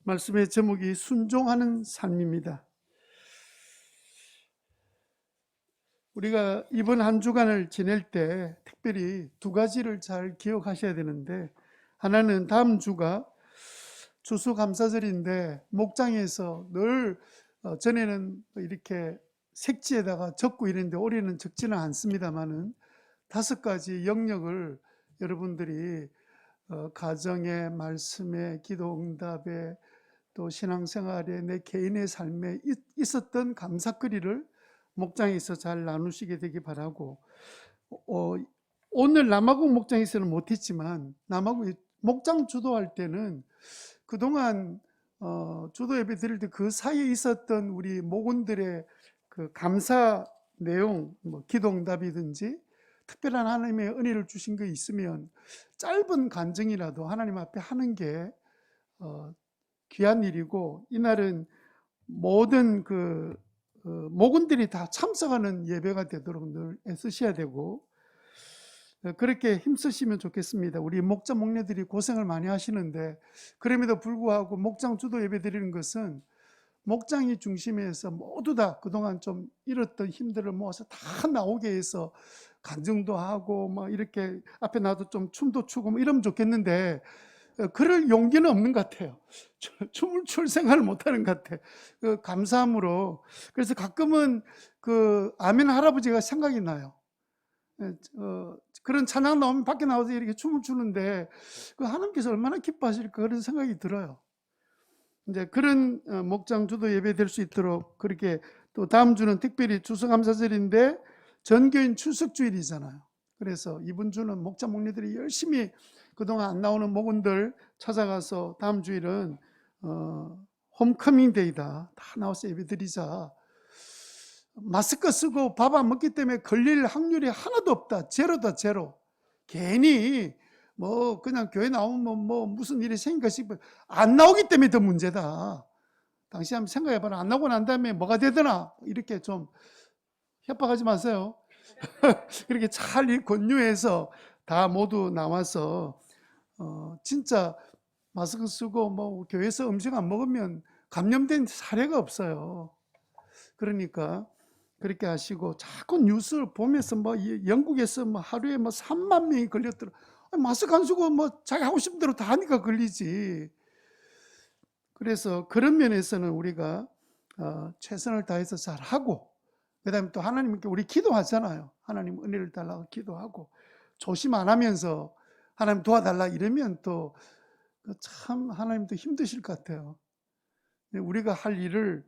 말씀의 제목이 순종하는 삶입니다. 우리가 이번 한 주간을 지낼 때 특별히 두 가지를 잘 기억하셔야 되는데, 하나는 다음 주가 추수감사절인데 목장에서 늘 전에는 이렇게 색지에다가 적고 이랬는데 올해는 적지는 않습니다만은 5가지 영역을 여러분들이 가정의 말씀에, 기도 응답에, 또 신앙생활에, 내 개인의 삶에 있었던 감사거리를 목장에서 잘 나누시게 되기 바라고, 오늘 남아공 목장에서는 못했지만 남아공 목장 주도할 때는 그동안 주도 예배 드릴 때 그 사이에 있었던 우리 목원들의 그 감사 내용, 뭐 기도 응답이든지 특별한 하나님의 은혜를 주신 거 있으면 짧은 간증이라도 하나님 앞에 하는 게 귀한 일이고, 이날은 모든 목원들이 다 참석하는 예배가 되도록 늘 애쓰셔야 되고, 그렇게 힘쓰시면 좋겠습니다. 우리 목자 목녀들이 고생을 많이 하시는데, 그럼에도 불구하고 목장 주도 예배 드리는 것은 목장이 중심에서 모두 다 그동안 좀 잃었던 힘들을 모아서 다 나오게 해서 간증도 하고 뭐 이렇게 앞에 나도 좀 춤도 추고 뭐 이러면 좋겠는데, 그럴 용기는 없는 것 같아요. 춤을 출 생각을 못하는 것 같아. 감사함으로. 그래서 가끔은 아멘 할아버지가 생각이 나요. 그런 찬양 나오면 밖에 나와서 이렇게 춤을 추는데 하나님께서 얼마나 기뻐하실까 그런 생각이 들어요. 이제 그런 목장 주도 예배 될 수 있도록 그렇게, 또 다음 주는 특별히 추수감사절인데 전교인 출석주일이잖아요. 그래서 이번 주는 목자 목녀들이 열심히 그동안 안 나오는 목원들 찾아가서 다음 주일은 홈커밍 데이다. 다 나와서 예배 드리자. 마스크 쓰고 밥 안 먹기 때문에 걸릴 확률이 하나도 없다. 제로다, 제로. 괜히 뭐 그냥 교회 나오면 뭐 무슨 일이 생긴 것이 안 나오기 때문에 더 문제다. 당시 한번 생각해봐라. 안 나오고 난 다음에 뭐가 되더나. 이렇게 좀 협박하지 마세요. 그렇게 잘 권유해서 다 모두 나와서 진짜 마스크 쓰고 뭐 교회에서 음식 안 먹으면 감염된 사례가 없어요. 그러니까 그렇게 하시고, 자꾸 뉴스를 보면서 뭐 영국에서 뭐 하루에 뭐 3만 명이 걸렸더라. 마스크 안 쓰고 뭐 자기 하고 싶은 대로 다 하니까 걸리지. 그래서 그런 면에서는 우리가 최선을 다해서 잘 하고, 그다음에 또 하나님께 우리 기도하잖아요. 하나님 은혜를 달라고 기도하고, 조심 안 하면서 하나님 도와달라 이러면 또 참 하나님도 힘드실 것 같아요. 우리가 할 일을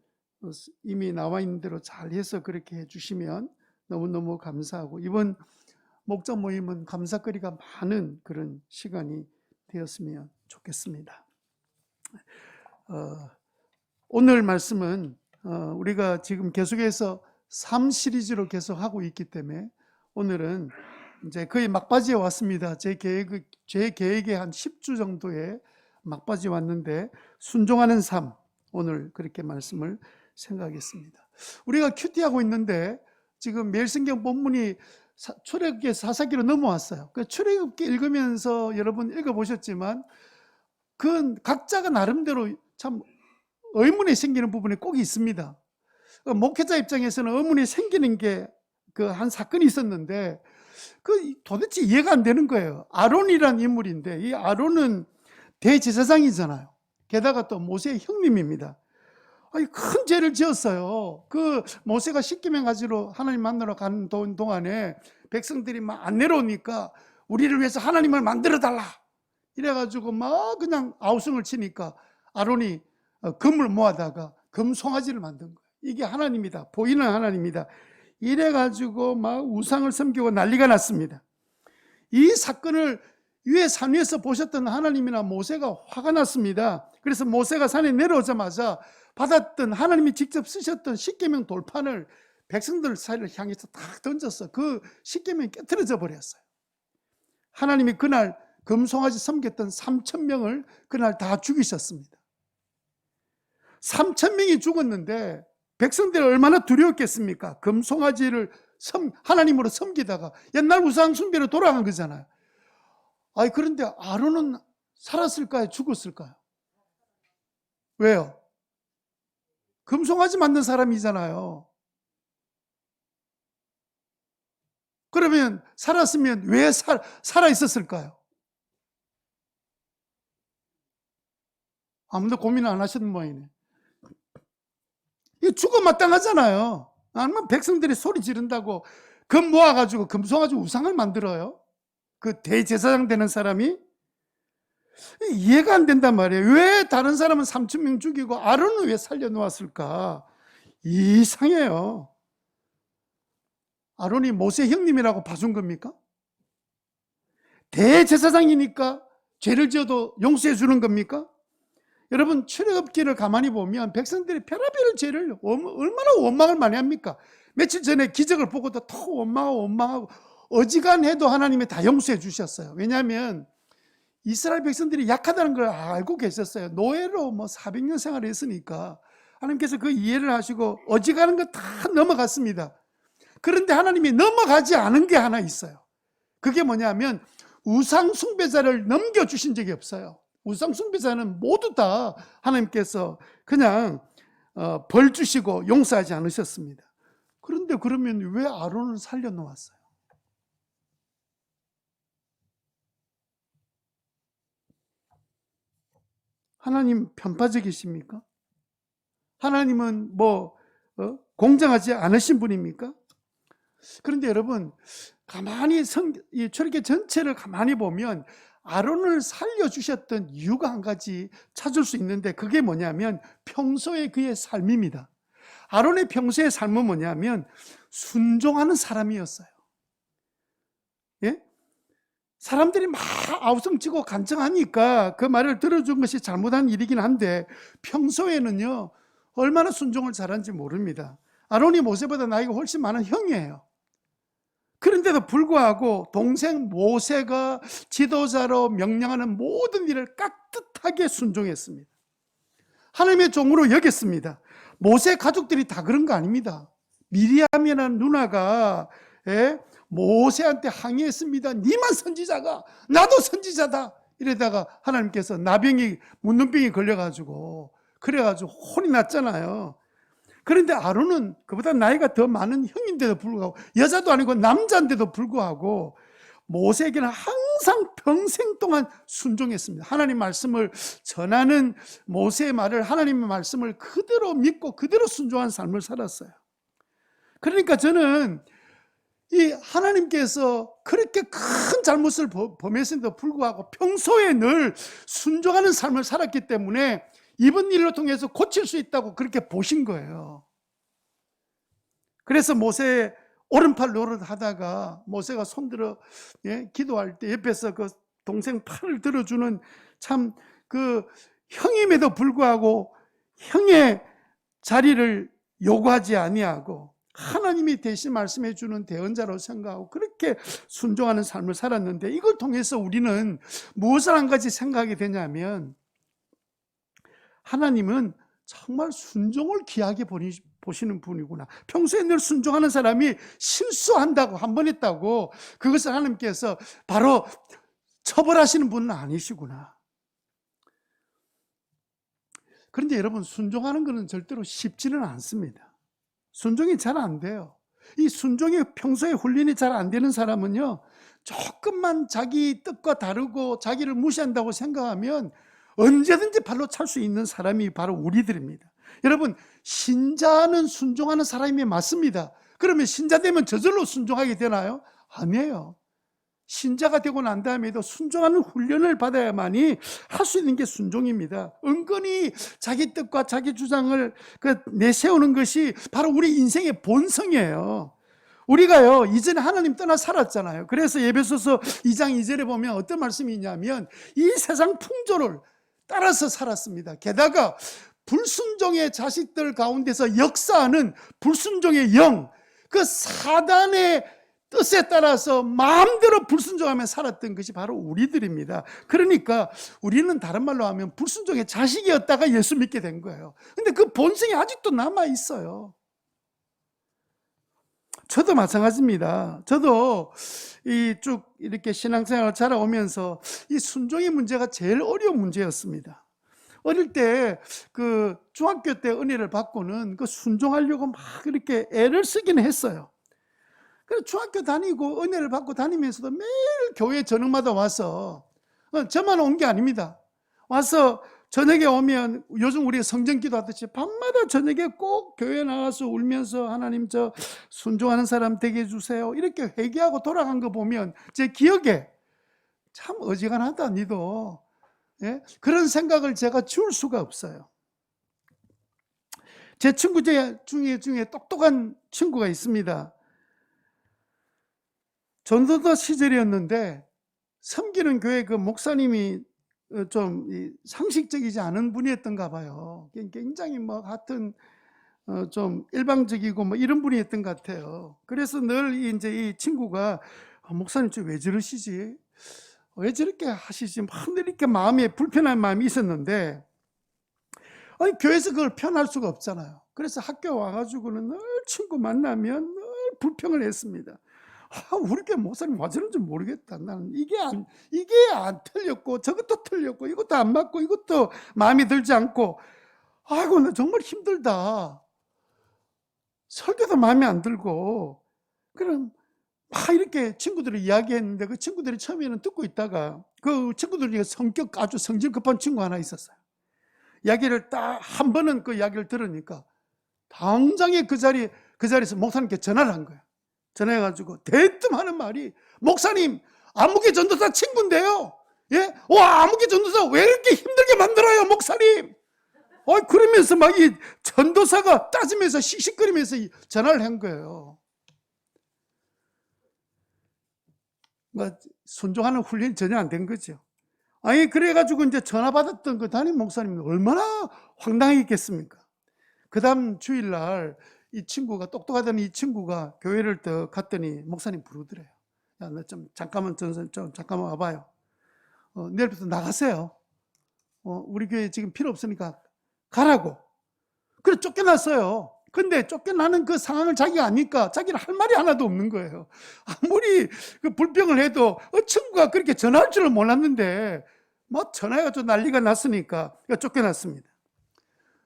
이미 나와 있는 대로 잘 해서 그렇게 해주시면 너무너무 감사하고, 이번 목자 모임은 감사거리가 많은 그런 시간이 되었으면 좋겠습니다. 오늘 말씀은 우리가 지금 계속해서 삶 시리즈로 계속 하고 있기 때문에 오늘은 이제 거의 막바지에 왔습니다. 제 계획에 한 10주 정도의 막바지에 왔는데, 순종하는 삶, 오늘 그렇게 말씀을 생각했습니다. 우리가 큐티하고 있는데 지금 매일 성경 본문이 출애굽기 사사기로 넘어왔어요. 그 출애굽기 읽으면서 여러분 읽어보셨지만 그 각자가 나름대로 참 의문이 생기는 부분이 꼭 있습니다. 목회자 입장에서는 의문이 생기는 게 한 사건이 있었는데 도대체 이해가 안 되는 거예요. 아론이란 인물인데 이 아론은 대제사장이잖아요. 게다가 또 모세의 형님입니다. 큰 죄를 지었어요. 모세가 십계명 가지러 하나님 만나러 가는 동안에 백성들이 막 안 내려오니까 우리를 위해서 하나님을 만들어 달라 이래가지고 막 그냥 아우성을 치니까 아론이 금을 모아다가 금 송아지를 만든 거예요. 이게 하나님이다, 보이는 하나님이다 이래가지고 막 우상을 섬기고 난리가 났습니다. 이 사건을 산 위에서 보셨던 하나님이나 모세가 화가 났습니다. 그래서 모세가 산에 내려오자마자 받았던, 하나님이 직접 쓰셨던 십계명 돌판을 백성들 사이를 향해서 딱 던져서 그 십계명이 깨트려져 버렸어요. 하나님이 그날 금송아지 섬겼던 3,000명을 그날 다 죽이셨습니다. 3,000명이 죽었는데 백성들이 얼마나 두려웠겠습니까? 금송아지를 하나님으로 섬기다가 옛날 우상 숭배로 돌아간 거잖아요. 그런데 아론은 살았을까요? 죽었을까요? 왜요? 금송아지 만든 사람이잖아요. 그러면 살았으면 왜 살아 있었을까요? 아무도 고민 안 하시는 모양이네. 이거 죽어 마땅하잖아요. 아니면 백성들이 소리 지른다고 금 모아가지고 금송아지 우상을 만들어요? 그 대제사장 되는 사람이? 이해가 안 된단 말이에요. 왜 다른 사람은 3,000명 죽이고 아론은 왜 살려놓았을까? 이상해요. 아론이 모세 형님이라고 봐준 겁니까? 대제사장이니까 죄를 지어도 용서해 주는 겁니까? 여러분, 출애굽기를 가만히 보면 백성들이 별의별 죄를 얼마나 원망을 많이 합니까? 며칠 전에 기적을 보고도 더 원망하고 어지간해도 하나님이 다 용서해 주셨어요. 왜냐하면 이스라엘 백성들이 약하다는 걸 알고 계셨어요. 노예로 400년 생활을 했으니까 하나님께서 그 이해를 하시고 어지간한 거 다 넘어갔습니다. 그런데 하나님이 넘어가지 않은 게 하나 있어요. 그게 뭐냐면 우상 숭배자를 넘겨주신 적이 없어요. 우상 숭배자는 모두 다 하나님께서 그냥 벌 주시고 용서하지 않으셨습니다. 그런데 그러면 왜 아론을 살려놓았어요? 하나님 편파적이십니까? 하나님은 공정하지 않으신 분입니까? 그런데 여러분, 가만히 이 출애굽기 전체를 가만히 보면 아론을 살려주셨던 이유가 한 가지 찾을 수 있는데, 그게 뭐냐면 평소의 그의 삶입니다. 아론의 평소의 삶은 뭐냐면 순종하는 사람이었어요. 예? 사람들이 막 아우성치고 간청하니까 그 말을 들어준 것이 잘못한 일이긴 한데, 평소에는요 얼마나 순종을 잘한지 모릅니다. 아론이 모세보다 나이가 훨씬 많은 형이에요. 그런데도 불구하고 동생 모세가 지도자로 명령하는 모든 일을 깍듯하게 순종했습니다. 하나님의 종으로 여겼습니다. 모세 가족들이 다 그런 거 아닙니다. 미리암이라는 누나가 모세한테 항의했습니다. 니만 선지자가, 나도 선지자다. 이러다가 하나님께서 문둥병이 걸려가지고 그래가지고 혼이 났잖아요. 그런데 아론은 그보다 나이가 더 많은 형인데도 불구하고, 여자도 아니고 남자인데도 불구하고 모세에게는 항상 평생 동안 순종했습니다. 하나님 말씀을 전하는 모세의 말을, 하나님의 말씀을 그대로 믿고 그대로 순종한 삶을 살았어요. 그러니까 저는 이 하나님께서 그렇게 큰 잘못을 범했음에도 불구하고 평소에 늘 순종하는 삶을 살았기 때문에 이번 일로 통해서 고칠 수 있다고 그렇게 보신 거예요. 그래서 모세의 오른팔 노릇하다가 모세가 손들어 기도할 때 옆에서 그 동생 팔을 들어주는 참 그 형임에도 불구하고 형의 자리를 요구하지 아니하고 하나님이 대신 말씀해 주는 대언자로 생각하고 그렇게 순종하는 삶을 살았는데, 이걸 통해서 우리는 무엇을 한 가지 생각하게 되냐면, 하나님은 정말 순종을 귀하게 보시는 분이구나. 평소에 늘 순종하는 사람이 실수한다고, 한 번 했다고 그것을 하나님께서 바로 처벌하시는 분은 아니시구나. 그런데 여러분, 순종하는 것은 절대로 쉽지는 않습니다. 순종이 잘 안 돼요. 이 순종이 평소에 훈련이 잘 안 되는 사람은요, 조금만 자기 뜻과 다르고 자기를 무시한다고 생각하면 언제든지 발로 찰 수 있는 사람이 바로 우리들입니다. 여러분, 신자는 순종하는 사람이 맞습니다. 그러면 신자 되면 저절로 순종하게 되나요? 아니에요. 신자가 되고 난 다음에도 순종하는 훈련을 받아야만이 할 수 있는 게 순종입니다. 은근히 자기 뜻과 자기 주장을 내세우는 것이 바로 우리 인생의 본성이에요. 우리가요, 이전에 하나님 떠나 살았잖아요. 그래서 에베소서 2장 2절에 보면 어떤 말씀이 있냐면, 이 세상 풍조를 따라서 살았습니다. 게다가 불순종의 자식들 가운데서 역사하는 불순종의 영, 그 사단의 뜻에 따라서 마음대로 불순종하며 살았던 것이 바로 우리들입니다. 그러니까 우리는 다른 말로 하면 불순종의 자식이었다가 예수 믿게 된 거예요. 근데 그 본성이 아직도 남아 있어요. 저도 마찬가지입니다. 저도 쭉 이렇게 신앙생활을 자라오면서 이 순종의 문제가 제일 어려운 문제였습니다. 어릴 때 그 중학교 때 은혜를 받고는 그 순종하려고 막 이렇게 애를 쓰긴 했어요. 그래서 중학교 다니고 은혜를 받고 다니면서도 매일 교회 저녁마다 와서, 저만 온 게 아닙니다. 와서 저녁에 오면 요즘 우리가 성전기도 하듯이 밤마다 저녁에 꼭 교회 나가서 울면서 하나님 저 순종하는 사람 되게 해주세요 이렇게 회개하고 돌아간 거 보면 제 기억에 참 어지간하다 니도, 예? 그런 생각을 제가 지울 수가 없어요. 제 친구 중에 똑똑한 친구가 있습니다. 전도사 시절이었는데 섬기는 교회 그 목사님이 좀 상식적이지 않은 분이었던가 봐요. 굉장히 뭐 하여튼 좀 일방적이고 뭐 이런 분이었던 것 같아요. 그래서 늘 이제 이 친구가 목사님 좀 왜 저러시지? 왜 저렇게 하시지? 늘 이렇게 마음에 불편한 마음이 있었는데, 아니 교회에서 그걸 표현할 수가 없잖아요. 그래서 학교 와가지고는 늘 친구 만나면 늘 불평을 했습니다. 우리 교회 목사님 와 저런지 모르겠다. 나는 이게 안 틀렸고 저것도 틀렸고 이것도 안 맞고 이것도 마음에 들지 않고, 아이고 나 정말 힘들다. 설교도 마음에 안 들고. 그럼 막 이렇게 친구들이 이야기했는데 그 친구들이 처음에는 듣고 있다가 그 친구들 중에 성격 아주 성질 급한 친구 하나 있었어요. 이야기를 딱 한 번은 그 이야기를 들으니까 당장에 그 자리에서 목사님께 전화를 한 거예요. 전화해가지고 대뜸 하는 말이, 목사님 아무개 전도사 친구인데요, 예? 와 아무개 전도사 왜 이렇게 힘들게 만들어요 목사님? 그러면서 막 이 전도사가 따지면서 씩씩거리면서 전화를 한 거예요. 뭐 순종하는 훈련이 전혀 안 된 거죠. 아니 그래가지고 이제 전화 받았던 그 담임 목사님은 얼마나 황당했겠습니까? 그 다음 주일날 이 친구가, 똑똑하다는 이 친구가 교회를 더 갔더니 목사님 부르더래요. 야, 너 좀 잠깐만 와봐요. 내일부터 나가세요. 우리 교회 지금 필요 없으니까 가라고. 그래 쫓겨났어요. 근데 쫓겨나는 그 상황을 자기가 아니까 자기는 할 말이 하나도 없는 거예요. 아무리 그 불평을 해도 친구가 그렇게 전화할 줄을 몰랐는데 뭐 전화해가지고 난리가 났으니까 쫓겨났습니다.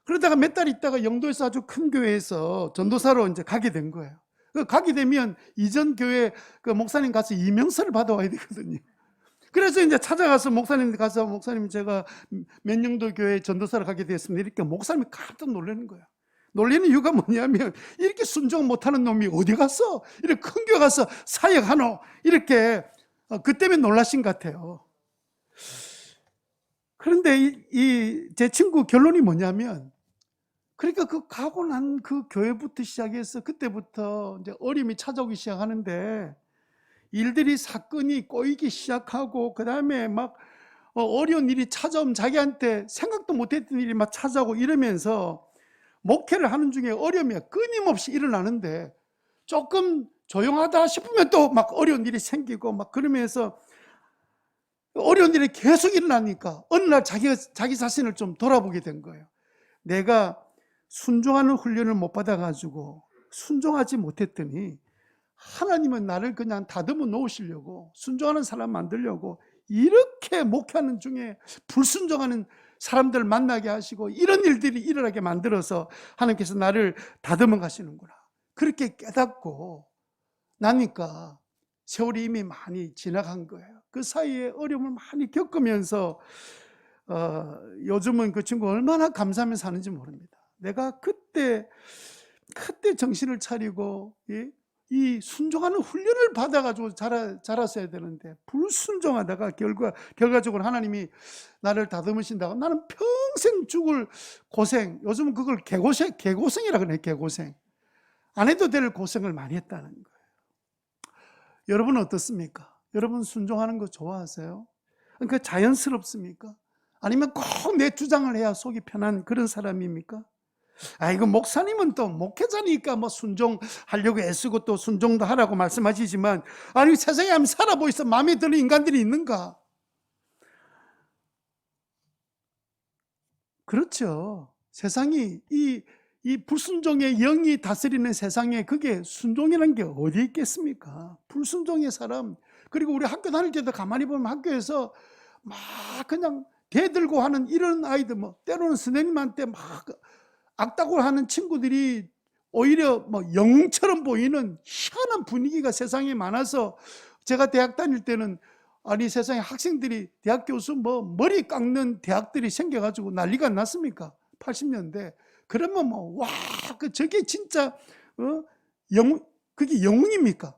그러다가 몇 달 있다가 영도에서 아주 큰 교회에서 전도사로 이제 가게 된 거예요. 가게 되면 이전 교회 그 목사님 가서 이명서를 받아와야 되거든요. 그래서 이제 찾아가서 목사님 가서, 목사님 제가 몇영도 교회 전도사를 가게 되었습니다. 이렇게 목사님이 깜짝 놀라는 거예요. 놀리는 이유가 뭐냐면 이렇게 순종 못하는 놈이 어디 갔어? 이렇게 큰 교회 가서 사역하노? 이렇게 그 때문에 놀라신 것 같아요. 그런데 제 친구 결론이 뭐냐면, 그러니까 그 가고 난 그 교회부터 시작해서 그때부터 이제 어려움이 찾아오기 시작하는데 일들이 사건이 꼬이기 시작하고 그 다음에 막 어려운 일이 찾아오면 자기한테 생각도 못했던 일이 막 찾아오고 이러면서 목회를 하는 중에 어려움이 끊임없이 일어나는데 조금 조용하다 싶으면 또 막 어려운 일이 생기고 막 그러면서 어려운 일이 계속 일어나니까 어느 날 자기 자신을 좀 돌아보게 된 거예요. 내가 순종하는 훈련을 못 받아가지고 순종하지 못했더니 하나님은 나를 그냥 다듬어 놓으시려고, 순종하는 사람 만들려고 이렇게 목회하는 중에 불순종하는 사람들 만나게 하시고 이런 일들이 일어나게 만들어서 하나님께서 나를 다듬어 가시는구나. 그렇게 깨닫고 나니까 세월이 이미 많이 지나간 거예요. 그 사이에 어려움을 많이 겪으면서 요즘은 그 친구 얼마나 감사하며 사는지 모릅니다. 내가 그때 정신을 차리고 이 순종하는 훈련을 받아가지고 자랐어야 되는데 불순종하다가 결과적으로 하나님이 나를 다듬으신다고 나는 평생 죽을 고생, 요즘은 그걸 개고생이라 그래요. 개고생. 안 해도 될 고생을 많이 했다는 거예요. 여러분은 어떻습니까? 여러분 순종하는 거 좋아하세요? 그러니까 자연스럽습니까? 아니면 꼭 내 주장을 해야 속이 편한 그런 사람입니까? 이거 목사님은 또 목회자니까 뭐 순종하려고 애쓰고 또 순종도 하라고 말씀하시지만, 아니 세상에 한번 살아보이소 마음에 드는 인간들이 있는가? 그렇죠. 세상이 이 불순종의 영이 다스리는 세상에 그게 순종이라는 게 어디 있겠습니까? 불순종의 사람. 그리고 우리 학교 다닐 때도 가만히 보면 학교에서 막 그냥 대들고 하는 이런 아이들, 때로는 선생님한테 막 악담을 하는 친구들이 오히려 영웅처럼 보이는 희한한 분위기가 세상에 많아서, 제가 대학 다닐 때는 아니 세상에 학생들이 대학 교수 머리 깎는 대학들이 생겨가지고 난리가 났습니까? 80년대. 그러면 저게 진짜 그게 영웅입니까?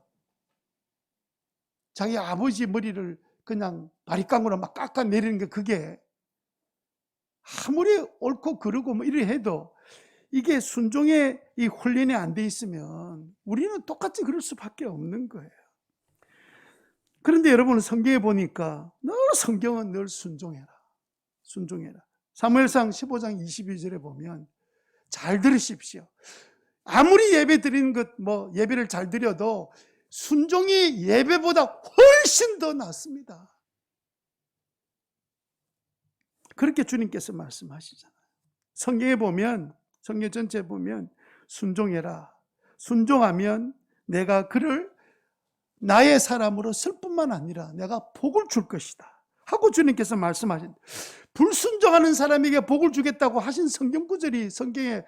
자기 아버지 머리를 그냥 바리깡으로 막 깎아내리는 게, 그게 아무리 옳고 그르고 이래 해도 이게 순종의 이 훈련이 안 돼 있으면 우리는 똑같이 그럴 수밖에 없는 거예요. 그런데 여러분, 성경에 보니까 성경은 늘 순종해라. 사무엘상 15장 22절에 보면, 잘 들으십시오. 아무리 예배 드리는 것, 예배를 잘 드려도 순종이 예배보다 훨씬 더 낫습니다. 그렇게 주님께서 말씀하시잖아요. 성경에 보면, 성경 전체에 보면 순종해라. 순종하면 내가 그를 나의 사람으로 쓸 뿐만 아니라 내가 복을 줄 것이다 하고 주님께서 말씀하신, 불순종하는 사람에게 복을 주겠다고 하신 성경 구절이 성경에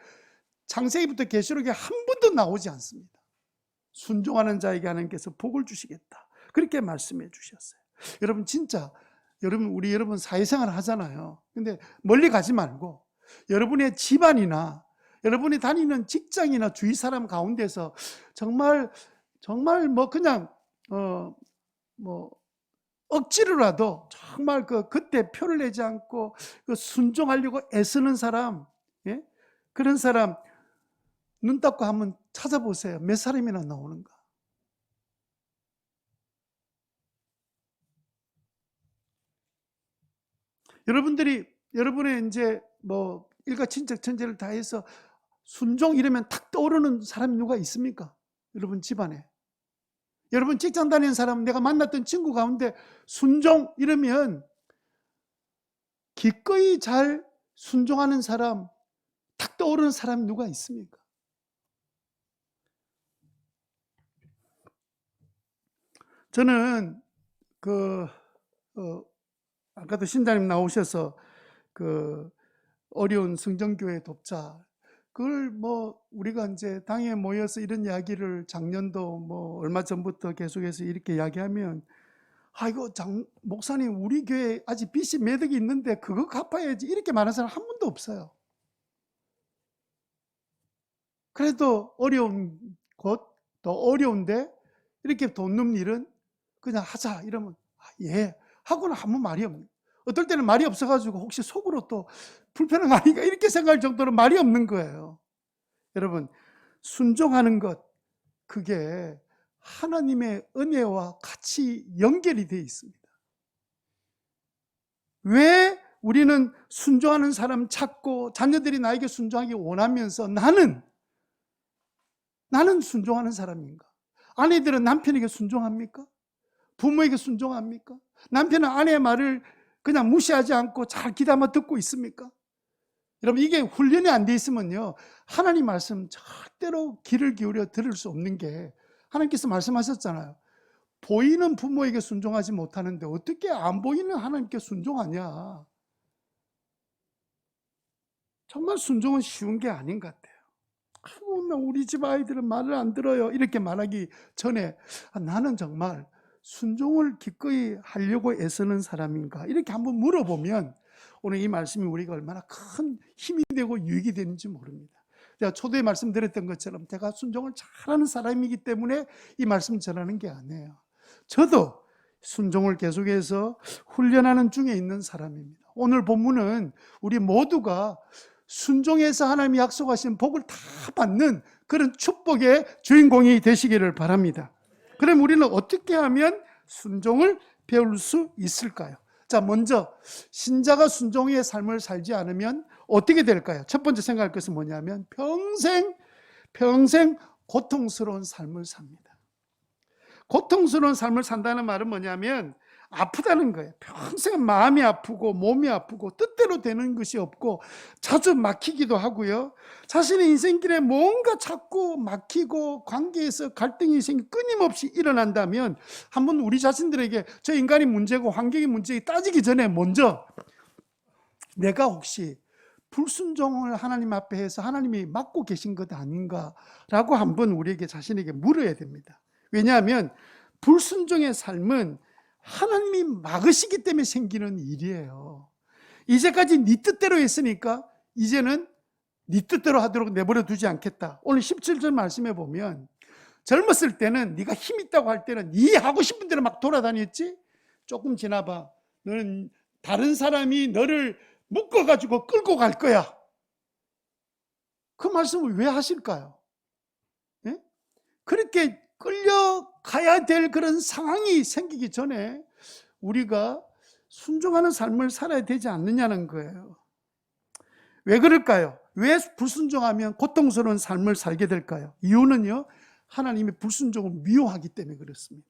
창세기부터 계시록에 한 번도 나오지 않습니다. 순종하는 자에게 하나님께서 복을 주시겠다, 그렇게 말씀해 주셨어요. 여러분, 진짜 우리 여러분 사회생활 하잖아요. 근데 멀리 가지 말고 여러분의 집안이나 여러분이 다니는 직장이나 주위 사람 가운데서 정말 그냥 억지로라도 정말 그때 표를 내지 않고 순종하려고 애쓰는 사람, 그런 사람 눈 닦고 한번 찾아보세요. 몇 사람이나 나오는가? 여러분의 이제 일가 친척 천재를 다해서 순종 이러면 탁 떠오르는 사람이 누가 있습니까? 여러분 집안에. 여러분 직장 다니는 사람, 내가 만났던 친구 가운데 순종 이러면 기꺼이 잘 순종하는 사람, 탁 떠오르는 사람이 누가 있습니까? 저는 아까도 신자님 나오셔서 어려운 성전교회 돕자, 그걸 우리가 이제 당에 모여서 이런 이야기를 작년도 얼마 전부터 계속해서 이렇게 이야기하면, 이거 목사님 우리 교회 아직 빚이 매덕이 있는데 그거 갚아야지, 이렇게 말하는 사람 한 분도 없어요. 그래도 어려운 곳, 또 어려운데 이렇게 돈 넣는 일은 그냥 하자 이러면 예 하고는 아무 말이 없는, 어떨 때는 말이 없어가지고 혹시 속으로 또 불편한 거 아닌가 이렇게 생각할 정도로 말이 없는 거예요. 여러분, 순종하는 것, 그게 하나님의 은혜와 같이 연결이 되어 있습니다. 왜 우리는 순종하는 사람 찾고 자녀들이 나에게 순종하기 원하면서 나는 순종하는 사람인가? 아내들은 남편에게 순종합니까? 부모에게 순종합니까? 남편은 아내의 말을 그냥 무시하지 않고 잘 귀담아 듣고 있습니까? 여러분, 이게 훈련이 안 돼 있으면요, 하나님 말씀 절대로 귀를 기울여 들을 수 없는 게, 하나님께서 말씀하셨잖아요. 보이는 부모에게 순종하지 못하는데 어떻게 안 보이는 하나님께 순종하냐. 정말 순종은 쉬운 게 아닌 것 같아요. 우리 집 아이들은 말을 안 들어요, 이렇게 말하기 전에 나는 정말 순종을 기꺼이 하려고 애쓰는 사람인가, 이렇게 한번 물어보면 오늘 이 말씀이 우리가 얼마나 큰 힘이 되고 유익이 되는지 모릅니다. 제가 초대에 말씀드렸던 것처럼 제가 순종을 잘하는 사람이기 때문에 이 말씀 전하는 게 아니에요. 저도 순종을 계속해서 훈련하는 중에 있는 사람입니다. 오늘 본문은 우리 모두가 순종해서 하나님이 약속하신 복을 다 받는 그런 축복의 주인공이 되시기를 바랍니다. 그럼 우리는 어떻게 하면 순종을 배울 수 있을까요? 자, 먼저 신자가 순종의 삶을 살지 않으면 어떻게 될까요? 첫 번째 생각할 것은 뭐냐면 평생 고통스러운 삶을 삽니다. 고통스러운 삶을 산다는 말은 뭐냐면 아프다는 거예요. 평생 마음이 아프고 몸이 아프고 뜻대로 되는 것이 없고 자주 막히기도 하고요. 자신의 인생길에 뭔가 자꾸 막히고 관계에서 갈등이 끊임없이 일어난다면 한번 우리 자신들에게 저 인간이 문제고 환경이 문제고 따지기 전에 먼저 내가 혹시 불순종을 하나님 앞에 해서 하나님이 막고 계신 것 아닌가라고 한번 우리에게 자신에게 물어야 됩니다. 왜냐하면 불순종의 삶은 하나님이 막으시기 때문에 생기는 일이에요. 이제까지 네 뜻대로 했으니까 이제는 네 뜻대로 하도록 내버려 두지 않겠다. 오늘 17절 말씀해 보면 젊었을 때는 네가 힘 있다고 할 때는 네 하고 싶은 대로 막 돌아다녔지. 조금 지나봐. 너는 다른 사람이 너를 묶어가지고 끌고 갈 거야. 그 말씀을 왜 하실까요? 예? 그렇게 끌려가야 될 그런 상황이 생기기 전에 우리가 순종하는 삶을 살아야 되지 않느냐는 거예요. 왜 그럴까요? 왜 불순종하면 고통스러운 삶을 살게 될까요? 이유는요, 하나님이 불순종을 미워하기 때문에 그렇습니다.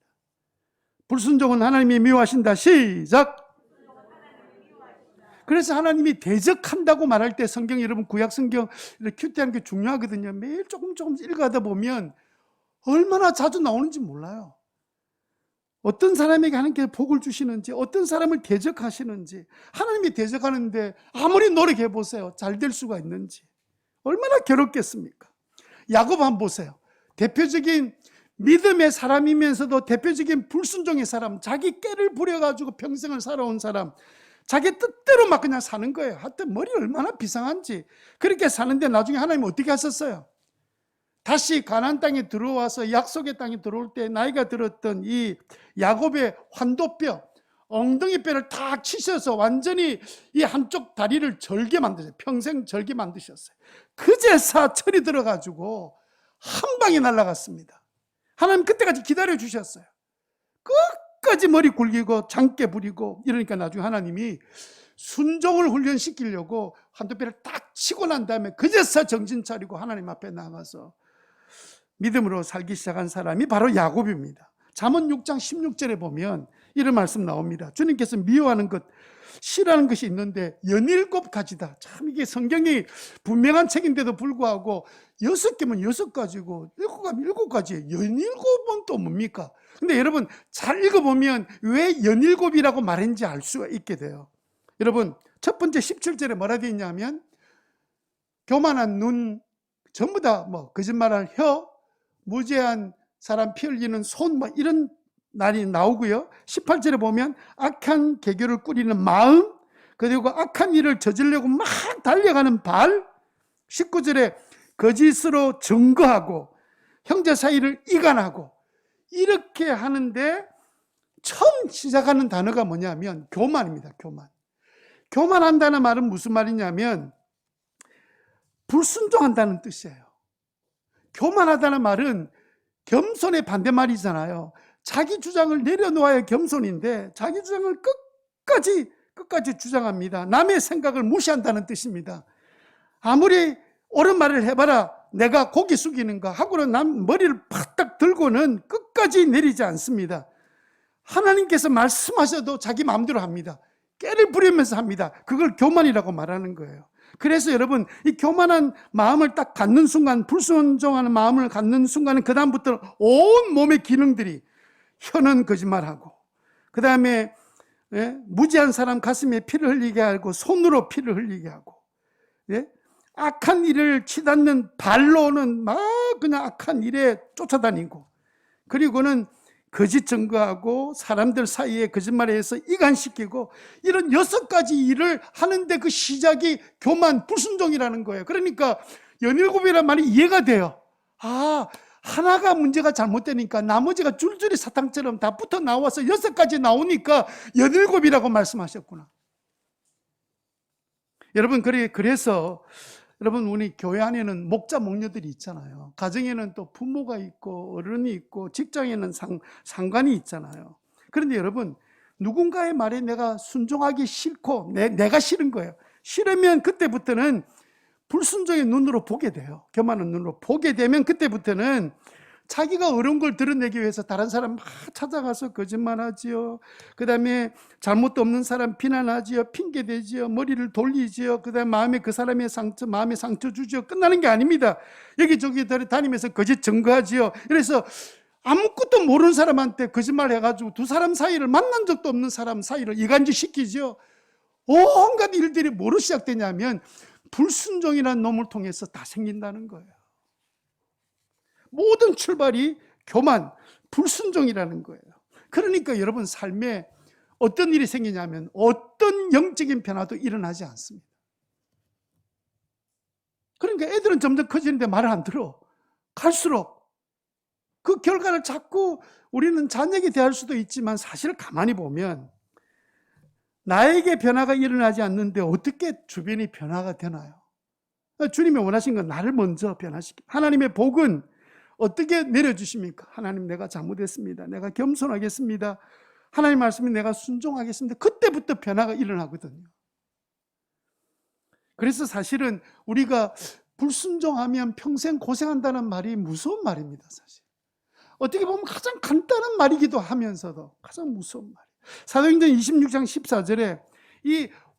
불순종은 하나님이 미워하신다. 시작! 그래서 하나님이 대적한다고 말할 때 성경, 여러분 구약 성경 이렇게 큐티하는 게 중요하거든요. 매일 조금 읽어가다 보면 얼마나 자주 나오는지 몰라요. 어떤 사람에게 하나님께서 복을 주시는지, 어떤 사람을 대적하시는지, 하나님이 대적하는데 아무리 노력해 보세요. 잘 될 수가 있는지. 얼마나 괴롭겠습니까? 야곱 한번 보세요. 대표적인 믿음의 사람이면서도 대표적인 불순종의 사람, 자기 깨를 부려가지고 평생을 살아온 사람, 자기 뜻대로 막 그냥 사는 거예요. 하여튼 머리 얼마나 비상한지. 그렇게 사는데 나중에 하나님 어떻게 하셨어요? 다시 가나안 땅에 들어와서 약속의 땅에 들어올 때 나이가 들었던 이 야곱의 환도뼈, 엉덩이뼈를 탁 치셔서 완전히 이 한쪽 다리를 절게 만드셨어요. 평생 절게 만드셨어요. 그제서 철이 들어가지고 한 방에 날아갔습니다. 하나님 그때까지 기다려 주셨어요. 끝까지 머리 굴리고 장깨 부리고 이러니까 나중에 하나님이 순종을 훈련시키려고 한도뼈를 딱 치고 난 다음에 그제서 정신 차리고 하나님 앞에 나가서 믿음으로 살기 시작한 사람이 바로 야곱입니다. 잠언 6장 16절에 보면 이런 말씀 나옵니다. 주님께서 미워하는 것, 싫어하는 것이 있는데 17가지다. 참 이게 성경이 분명한 책인데도 불구하고 6개면 6가지고 7가지면 7가지예요. 17은 또 뭡니까? 근데 여러분 잘 읽어보면 왜 17이라고 말했는지 알 수가 있게 돼요. 여러분 첫 번째 17절에 뭐라 되어 있냐면 교만한 눈, 전부 다 거짓말할 혀, 무죄한 사람 피 흘리는 손, 이런 날이 나오고요. 18절에 보면 악한 계교를 꾸리는 마음, 그리고 악한 일을 저지르려고 막 달려가는 발, 19절에 거짓으로 증거하고 형제 사이를 이간하고 이렇게 하는데 처음 시작하는 단어가 뭐냐면 교만입니다. 교만. 교만한다는 말은 무슨 말이냐면 불순종한다는 뜻이에요. 교만하다는 말은 겸손의 반대말이잖아요. 자기 주장을 내려놓아야 겸손인데 자기 주장을 끝까지 주장합니다. 남의 생각을 무시한다는 뜻입니다. 아무리 옳은 말을 해봐라 내가 고개 숙이는가 하고는 남 머리를 팍딱 들고는 끝까지 내리지 않습니다. 하나님께서 말씀하셔도 자기 마음대로 합니다. 깨를 부리면서 합니다. 그걸 교만이라고 말하는 거예요. 그래서 여러분 이 교만한 마음을 딱 갖는 순간, 불순종하는 마음을 갖는 순간은 그 다음부터 온 몸의 기능들이 혀는 거짓말하고 그 다음에 무지한 사람 가슴에 피를 흘리게 하고 손으로 피를 흘리게 하고 악한 일을 치닫는 발로는 막 그냥 악한 일에 쫓아다니고 그리고는 거짓 증거하고 사람들 사이에 거짓말에 해서 이간시키고 이런 6가지 일을 하는데 그 시작이 교만, 불순종이라는 거예요. 그러니까 17이라는 말이 이해가 돼요. 아, 하나가 문제가 잘못되니까 나머지가 줄줄이 사탕처럼 다 붙어 나와서 6가지 나오니까 17이라고 말씀하셨구나. 여러분 그래서 여러분 우리 교회 안에는 목자 목녀들이 있잖아요. 가정에는 또 부모가 있고 어른이 있고 직장에는 상관이 있잖아요. 그런데 여러분 누군가의 말에 내가 순종하기 싫고 내가 싫은 거예요. 싫으면 그때부터는 불순종의 눈으로 보게 돼요. 교만한 눈으로 보게 되면 그때부터는 자기가 어려운 걸 드러내기 위해서 다른 사람 막 찾아가서 거짓말하지요. 그 다음에 잘못도 없는 사람 비난하지요. 핑계대지요. 머리를 돌리지요. 그 다음에 마음에 그 사람의 마음에 상처 주지요. 끝나는 게 아닙니다. 여기저기 다니면서 거짓 증거하지요. 그래서 아무것도 모르는 사람한테 거짓말 해가지고 두 사람 사이를 만난 적도 없는 사람 사이를 이간질 시키지요. 온갖 일들이 뭐로 시작되냐면 불순종이라는 놈을 통해서 다 생긴다는 거예요. 모든 출발이 교만, 불순종이라는 거예요. 그러니까 여러분 삶에 어떤 일이 생기냐면 어떤 영적인 변화도 일어나지 않습니다. 그러니까 애들은 점점 커지는데 말을 안 들어. 갈수록 그 결과를 자꾸 우리는 자녀에게 대할 수도 있지만 사실 가만히 보면 나에게 변화가 일어나지 않는데 어떻게 주변이 변화가 되나요? 주님이 원하신 건 나를 먼저 변화시키고, 하나님의 복은 어떻게 내려주십니까? 하나님, 내가 잘못했습니다. 내가 겸손하겠습니다. 하나님 말씀에 내가 순종하겠습니다. 그때부터 변화가 일어나거든요. 그래서 사실은 우리가 불순종하면 평생 고생한다는 말이 무서운 말입니다. 사실 어떻게 보면 가장 간단한 말이기도 하면서도 가장 무서운 말이에요. 사도행전 26장 14절에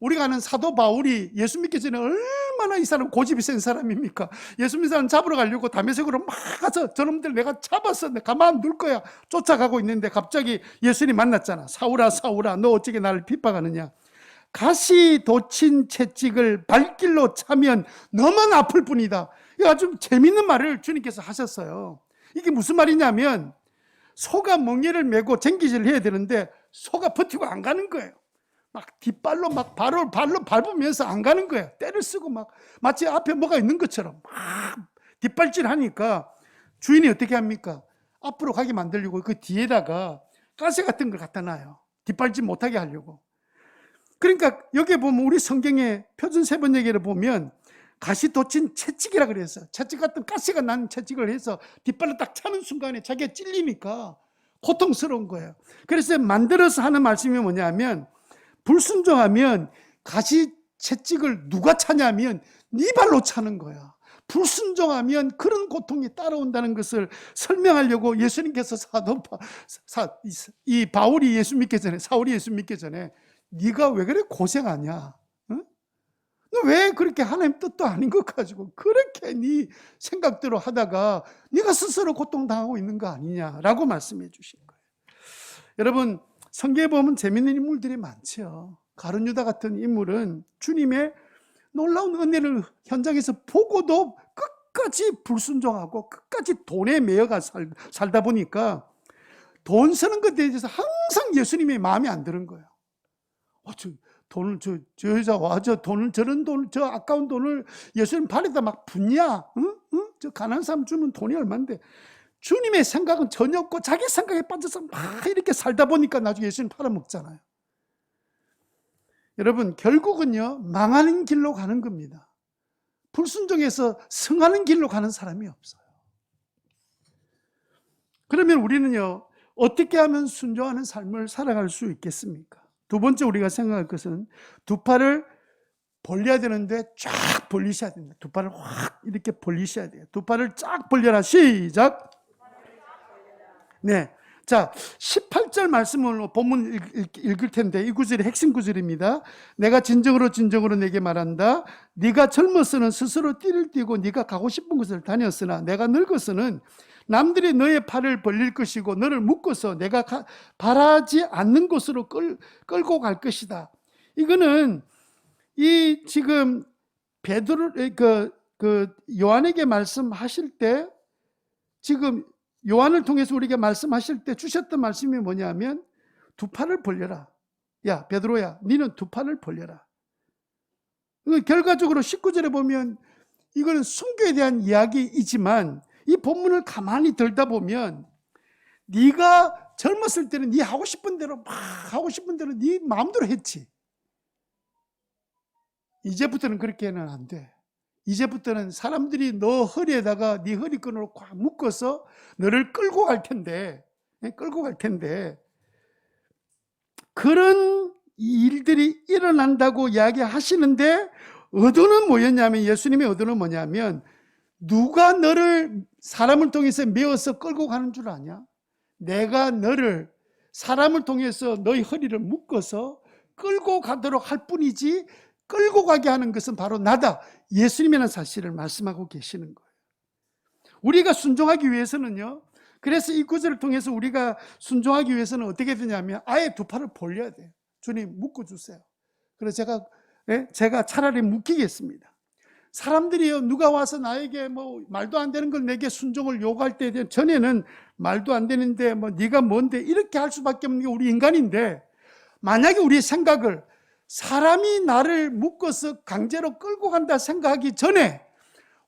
우리가 아는 사도 바울이 예수 믿기 전에 얼마나 이 사람 고집이 센 사람입니까? 예수 믿는 사람 잡으러 가려고 다메섹으로 막 가서 저놈들 내가 잡았어, 내가 가만 둘 거야 쫓아가고 있는데 갑자기 예수님 만났잖아. 사울아 사울아, 너 어떻게 나를 핍박하느냐? 가시 돋친 채찍을 발길로 차면 너만 아플 뿐이다. 이거 아주 재밌는 말을 주님께서 하셨어요. 이게 무슨 말이냐면 소가 멍에를 메고 쟁기질을 해야 되는데 소가 버티고 안 가는 거예요. 막 뒷발로 막 발로 밟으면서 안 가는 거예요. 때를 쓰고 막 마치 앞에 뭐가 있는 것처럼 막 뒷발질 하니까 주인이 어떻게 합니까? 앞으로 가게 만들려고 그 뒤에다가 가시 같은 걸 갖다 놔요. 뒷발질 못하게 하려고. 그러니까 여기 보면 우리 성경의 표준 세번 얘기를 보면 가시 돋친 채찍이라 그랬어요. 채찍 같은 가시가 난 채찍을 해서 뒷발로 딱 차는 순간에 자기가 찔리니까 고통스러운 거예요. 그래서 만들어서 하는 말씀이 뭐냐면 불순종하면 가시 채찍을 누가 차냐면 네 발로 차는 거야. 불순종하면 그런 고통이 따라온다는 것을 설명하려고 예수님께서 바울이 예수 믿기 전에, 사울이 예수 믿기 전에 네가 왜 그래 고생하냐? 응? 너 왜 그렇게 하나님 뜻도 아닌 것 가지고 그렇게 네 생각대로 하다가 네가 스스로 고통당하고 있는 거 아니냐라고 말씀해 주신 거예요. 여러분, 성경에 보면 재밌는 인물들이 많죠. 가룟 유다 같은 인물은 주님의 놀라운 은혜를 현장에서 보고도 끝까지 불순종하고 끝까지 돈에 매여가 살다 보니까 돈 쓰는 것에 대해서 항상 예수님의 마음에 안 드는 거예요. 저 여자 저런 돈, 저 아까운 돈을 예수님 발에다 막 붓냐? 응? 저 가난한 사람 주면 돈이 얼만데. 주님의 생각은 전혀 없고 자기 생각에 빠져서 막 이렇게 살다 보니까 나중에 예수님 팔아먹잖아요. 여러분, 결국은요, 망하는 길로 가는 겁니다. 불순종해서 성하는 길로 가는 사람이 없어요. 그러면 우리는요, 어떻게 하면 순종하는 삶을 살아갈 수 있겠습니까? 두 번째 우리가 생각할 것은 두 팔을 벌려야 되는데 쫙 벌리셔야 됩니다. 두 팔을 확 이렇게 벌리셔야 돼요. 두 팔을 쫙 벌려라. 시작. 네. 자, 18절 말씀을 본문 읽을 텐데 이 구절이 핵심 구절입니다. 내가 진정으로 내게 말한다. 네가 젊어서는 스스로 띠를 띠고 네가 가고 싶은 곳을 다녔으나 내가 늙어서는 남들이 너의 팔을 벌릴 것이고 너를 묶어서 내가 바라지 않는 곳으로 끌고 갈 것이다. 이거는 이 지금 베드로 요한에게 말씀하실 때 지금 요한을 통해서 우리에게 말씀하실 때 주셨던 말씀이 뭐냐면 두 팔을 벌려라. 야 베드로야, 너는 두 팔을 벌려라. 결과적으로 19절에 보면 이거는 순교에 대한 이야기이지만 이 본문을 가만히 들다 보면 네가 젊었을 때는 네 하고 싶은 대로 막 하고 싶은 대로 네 마음대로 했지. 이제부터는 그렇게는 안 돼. 이제부터는 사람들이 너 허리에다가 네 허리끈으로 꽉 묶어서 너를 끌고 갈 텐데 그런 일들이 일어난다고 이야기하시는데 의도는 뭐였냐면, 예수님의 의도는 뭐냐면 누가 너를 사람을 통해서 메어서 끌고 가는 줄 아냐? 내가 너를 사람을 통해서 너의 허리를 묶어서 끌고 가도록 할 뿐이지 끌고 가게 하는 것은 바로 나다. 예수님이라는 사실을 말씀하고 계시는 거예요. 우리가 순종하기 위해서는요, 그래서 이 구절을 통해서 우리가 순종하기 위해서는 어떻게 되냐면 아예 두 팔을 벌려야 돼요. 주님 묶어주세요. 그래서 제가 차라리 묵히겠습니다. 사람들이요, 누가 와서 나에게 뭐 말도 안 되는 걸 내게 순종을 요구할 때 전에는 말도 안 되는데 뭐 네가 뭔데 이렇게 할 수밖에 없는 게 우리 인간인데, 만약에 우리의 생각을 사람이 나를 묶어서 강제로 끌고 간다 생각하기 전에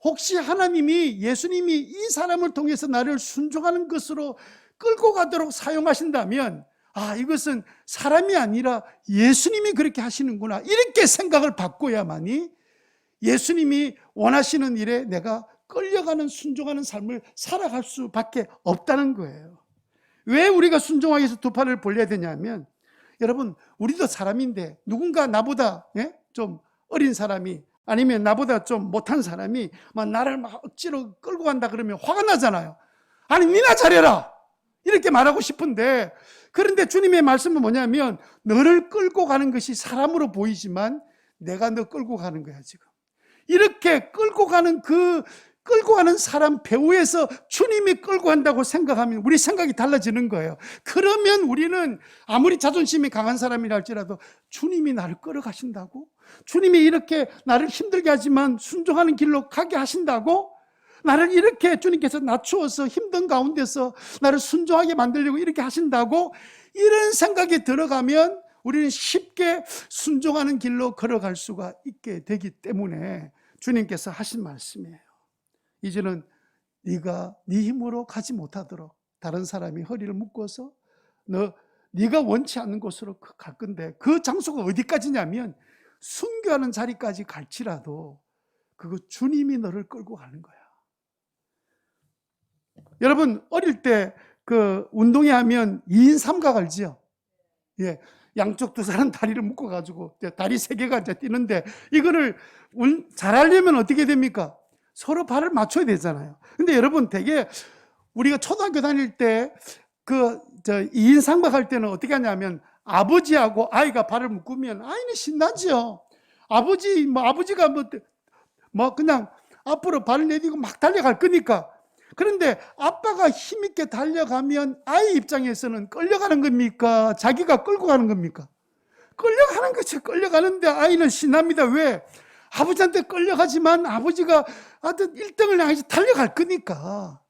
혹시 하나님이, 예수님이 이 사람을 통해서 나를 순종하는 것으로 끌고 가도록 사용하신다면, 아, 이것은 사람이 아니라 예수님이 그렇게 하시는구나, 이렇게 생각을 바꿔야만이 예수님이 원하시는 일에 내가 끌려가는, 순종하는 삶을 살아갈 수밖에 없다는 거예요. 왜 우리가 순종하기 위해서 두 팔을 벌려야 되냐면, 여러분, 우리도 사람인데 누군가 나보다 좀 어린 사람이, 아니면 나보다 좀 못한 사람이 막 나를 막 억지로 끌고 간다 그러면 화가 나잖아요. 아니, 니나 잘해라 이렇게 말하고 싶은데, 그런데 주님의 말씀은 뭐냐면, 너를 끌고 가는 것이 사람으로 보이지만 내가 너 끌고 가는 거야. 지금 이렇게 끌고 가는 끌고 가는 사람 배후에서 주님이 끌고 간다고 생각하면 우리 생각이 달라지는 거예요. 그러면 우리는 아무리 자존심이 강한 사람이라 할지라도 주님이 나를 끌어가신다고, 주님이 이렇게 나를 힘들게 하지만 순종하는 길로 가게 하신다고, 나를 이렇게 주님께서 낮추어서 힘든 가운데서 나를 순종하게 만들려고 이렇게 하신다고, 이런 생각이 들어가면 우리는 쉽게 순종하는 길로 걸어갈 수가 있게 되기 때문에 주님께서 하신 말씀이에요. 이제는 네가 네 힘으로 가지 못하도록 다른 사람이 허리를 묶어서 네가 원치 않는 곳으로 갈 건데, 그 장소가 어디까지냐면 순교하는 자리까지 갈지라도 그거 주님이 너를 끌고 가는 거야. 여러분, 어릴 때 그 운동회 하면 2인 삼각 알지요? 예. 양쪽 두 사람 다리를 묶어가지고 다리 3개가 이제 뛰는데, 이거를 잘하려면 어떻게 됩니까? 서로 발을 맞춰야 되잖아요. 근데 여러분, 되게 우리가 초등학교 다닐 때 2인 삼각 할 때는 어떻게 하냐면, 아버지하고 아이가 발을 묶으면 아이는 신나죠. 아버지가 그냥 앞으로 발을 내딛고 막 달려갈 거니까. 그런데 아빠가 힘있게 달려가면 아이 입장에서는 끌려가는 겁니까? 자기가 끌고 가는 겁니까? 끌려가는 거죠. 끌려가는데 아이는 신납니다. 왜? 아버지한테 끌려가지만 아버지가 하여튼 1등을 향해서 달려갈 거니까.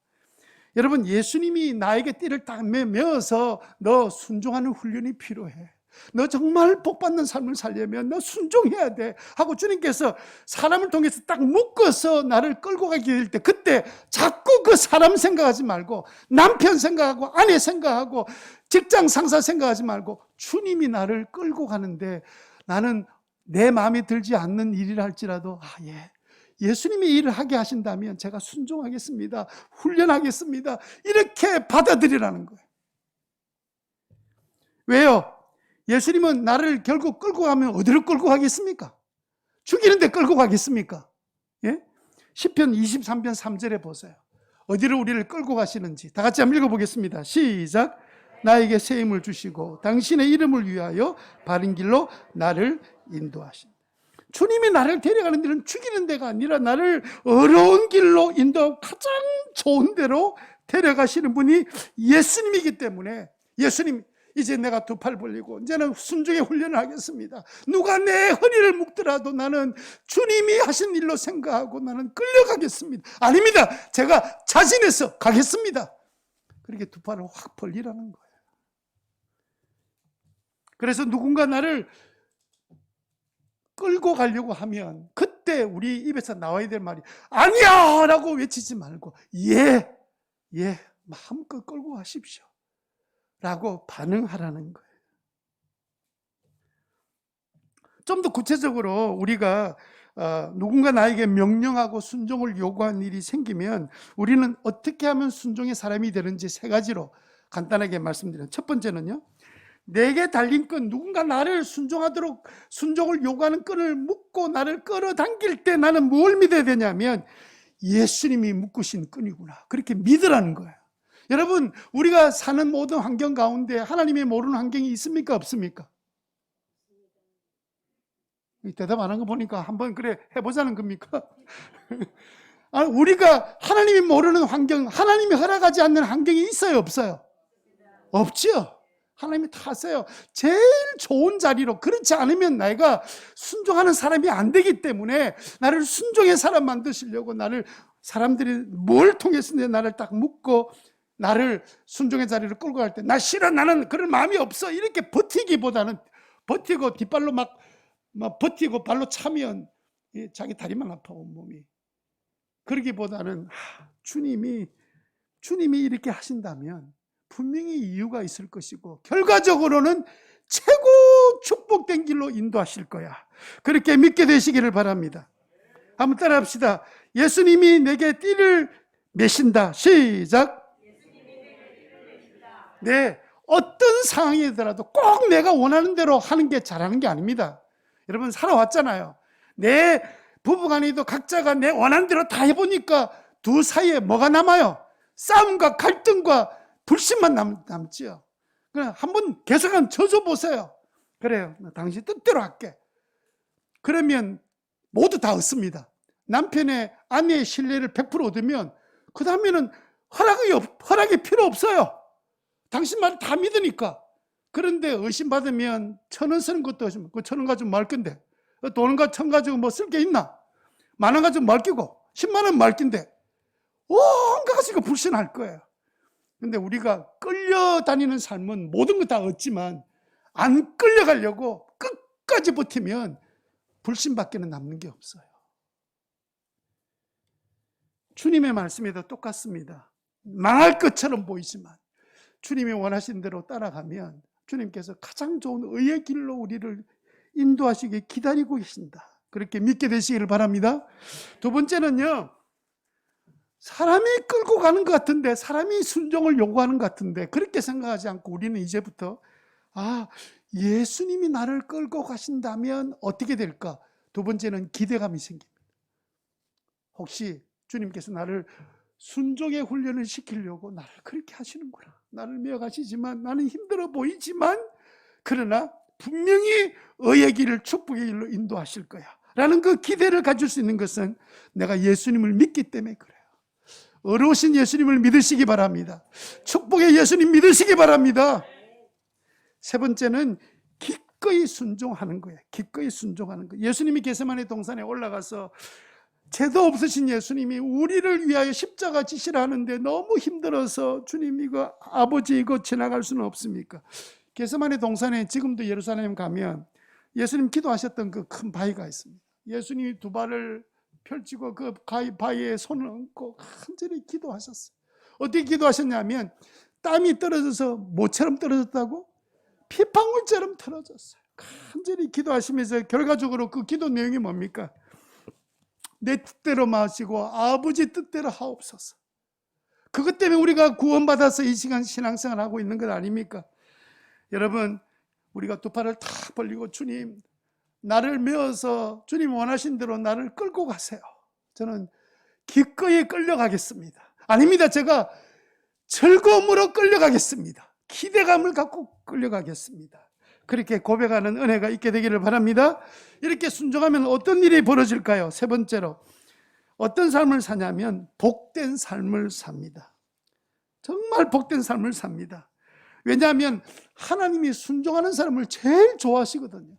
여러분, 예수님이 나에게 띠를 딱 메어서 너 순종하는 훈련이 필요해, 너 정말 복받는 삶을 살려면 너 순종해야 돼 하고 주님께서 사람을 통해서 딱 묶어서 나를 끌고 가게 될 때, 그때 자꾸 그 사람 생각하지 말고 남편 생각하고 아내 생각하고 직장 상사 생각하지 말고 주님이 나를 끌고 가는데, 나는 내 마음에 들지 않는 일이라 할지라도 예수님이 일을 하게 하신다면 제가 순종하겠습니다, 훈련하겠습니다, 이렇게 받아들이라는 거예요. 왜요? 예수님은 나를 결국 끌고 가면 어디로 끌고 가겠습니까? 죽이는데 끌고 가겠습니까? 예? 시편 23편 3절에 보세요. 어디로 우리를 끌고 가시는지 다 같이 한번 읽어보겠습니다. 시작. 나에게 새 힘을 주시고 당신의 이름을 위하여 바른 길로 나를 인도하신다. 주님이 나를 데려가는 데는 죽이는 데가 아니라 나를 어려운 길로 인도하고 가장 좋은 데로 데려가시는 분이 예수님이기 때문에, 예수님, 이제 내가 두 팔 벌리고 이제는 순종의 훈련을 하겠습니다. 누가 내 허리를 묶더라도 나는 주님이 하신 일로 생각하고 나는 끌려가겠습니다. 아닙니다, 제가 자진해서 가겠습니다. 그렇게 두 팔을 확 벌리라는 거예요. 그래서 누군가 나를 끌고 가려고 하면 그때 우리 입에서 나와야 될 말이 아니야 라고 외치지 말고 예 마음껏 끌고 가십시오 라고 반응하라는 거예요. 좀 더 구체적으로 우리가 누군가 나에게 명령하고 순종을 요구하는 일이 생기면 우리는 어떻게 하면 순종의 사람이 되는지 3가지로 간단하게 말씀드려요. 첫 번째는요, 내게 달린 끈, 누군가 나를 순종하도록 순종을 요구하는 끈을 묶고 나를 끌어당길 때 나는 뭘 믿어야 되냐면 예수님이 묶으신 끈이구나, 그렇게 믿으라는 거예요. 여러분, 우리가 사는 모든 환경 가운데 하나님이 모르는 환경이 있습니까? 없습니까? 대답 안 한 거 보니까 한번 그래 해보자는 겁니까? 우리가 하나님이 모르는 환경, 하나님이 허락하지 않는 환경이 있어요? 없어요? 없죠. 하나님이 타세요. 제일 좋은 자리로. 그렇지 않으면 내가 순종하는 사람이 안 되기 때문에 나를 순종의 사람 만드시려고 나를 사람들이 뭘 통해서 나를 딱 묶고 나를 순종의 자리로 끌고 갈 때 나 싫어, 나는 그럴 마음이 없어, 이렇게 버티기보다는, 버티고 뒷발로 막 버티고 발로 차면 자기 다리만 아파, 온몸이. 그러기보다는 주님이 이렇게 하신다면 분명히 이유가 있을 것이고 결과적으로는 최고 축복된 길로 인도하실 거야. 그렇게 믿게 되시기를 바랍니다. 한번 따라합시다. 예수님이 내게 띠를 매신다. 시작. 네, 어떤 상황이더라도 꼭 내가 원하는 대로 하는 게 잘하는 게 아닙니다. 여러분 살아왔잖아요. 내 부부간에도 각자가 내 원하는 대로 다 해보니까 두 사이에 뭐가 남아요? 싸움과 갈등과 불신만 남지요. 그냥 한번 계속 한번 져줘보세요. 그래요, 당신 뜻대로 할게. 그러면 모두 다 얻습니다. 남편의 아내의 신뢰를 100% 얻으면 그 다음에는 허락이 필요 없어요. 당신 말 다 믿으니까. 그런데 의심받으면 1,000원 쓰는 것도 의심, 그 1,000원 가지고 말 건데, 돈 1,000 가지고 뭐 쓸 게 있나? 10,000원 가지고 말 끼고 10만 원 말 낀데 온갖 가지고 불신할 거예요. 근데 우리가 끌려다니는 삶은 모든 거 다 얻지만 안 끌려가려고 끝까지 버티면 불신밖에는 남는 게 없어요. 주님의 말씀에도 똑같습니다. 망할 것처럼 보이지만 주님이 원하신 대로 따라가면 주님께서 가장 좋은 의의 길로 우리를 인도하시기 기다리고 계신다. 그렇게 믿게 되시기를 바랍니다. 두 번째는요, 사람이 끌고 가는 것 같은데, 사람이 순종을 요구하는 것 같은데 그렇게 생각하지 않고 우리는 이제부터 예수님이 나를 끌고 가신다면 어떻게 될까? 두 번째는 기대감이 생깁니다. 혹시 주님께서 나를 순종의 훈련을 시키려고 나를 그렇게 하시는구나. 나를 메어가시지만 나는 힘들어 보이지만 그러나 분명히 의의 길을 축복의 길로 인도하실 거야 라는 그 기대를 가질 수 있는 것은 내가 예수님을 믿기 때문에 그래요. 어려우신 예수님을 믿으시기 바랍니다. 축복의 예수님 믿으시기 바랍니다. 세 번째는 기꺼이 순종하는 거예요. 기꺼이 순종하는 거예요. 예수님이 겟세마네 동산에 올라가서 죄도 없으신 예수님이 우리를 위하여 십자가 지시를 하는데 너무 힘들어서 주님 이거 아버지 이거 지나갈 수는 없습니까? 겟세마네 동산에 지금도 예루살렘 가면 예수님 기도하셨던 그 큰 바위가 있습니다. 예수님이 두 발을 펼치고 그 바위에 손을 얹고 간절히 기도하셨어요. 어떻게 기도하셨냐면 땀이 떨어져서 모처럼 떨어졌다고? 피방울처럼 떨어졌어요. 간절히 기도하시면서 결과적으로 그 기도 내용이 뭡니까? 내 뜻대로 마시고 아버지 뜻대로 하옵소서. 그것 때문에 우리가 구원받아서 이 시간 신앙생활을 하고 있는 것 아닙니까? 여러분, 우리가 두 팔을 다 벌리고 주님 나를 메어서 주님 원하신 대로 나를 끌고 가세요. 저는 기꺼이 끌려가겠습니다. 아닙니다. 제가 즐거움으로 끌려가겠습니다. 기대감을 갖고 끌려가겠습니다. 그렇게 고백하는 은혜가 있게 되기를 바랍니다. 이렇게 순종하면 어떤 일이 벌어질까요? 세 번째로 어떤 삶을 사냐면 복된 삶을 삽니다. 정말 복된 삶을 삽니다. 왜냐하면 하나님이 순종하는 사람을 제일 좋아하시거든요.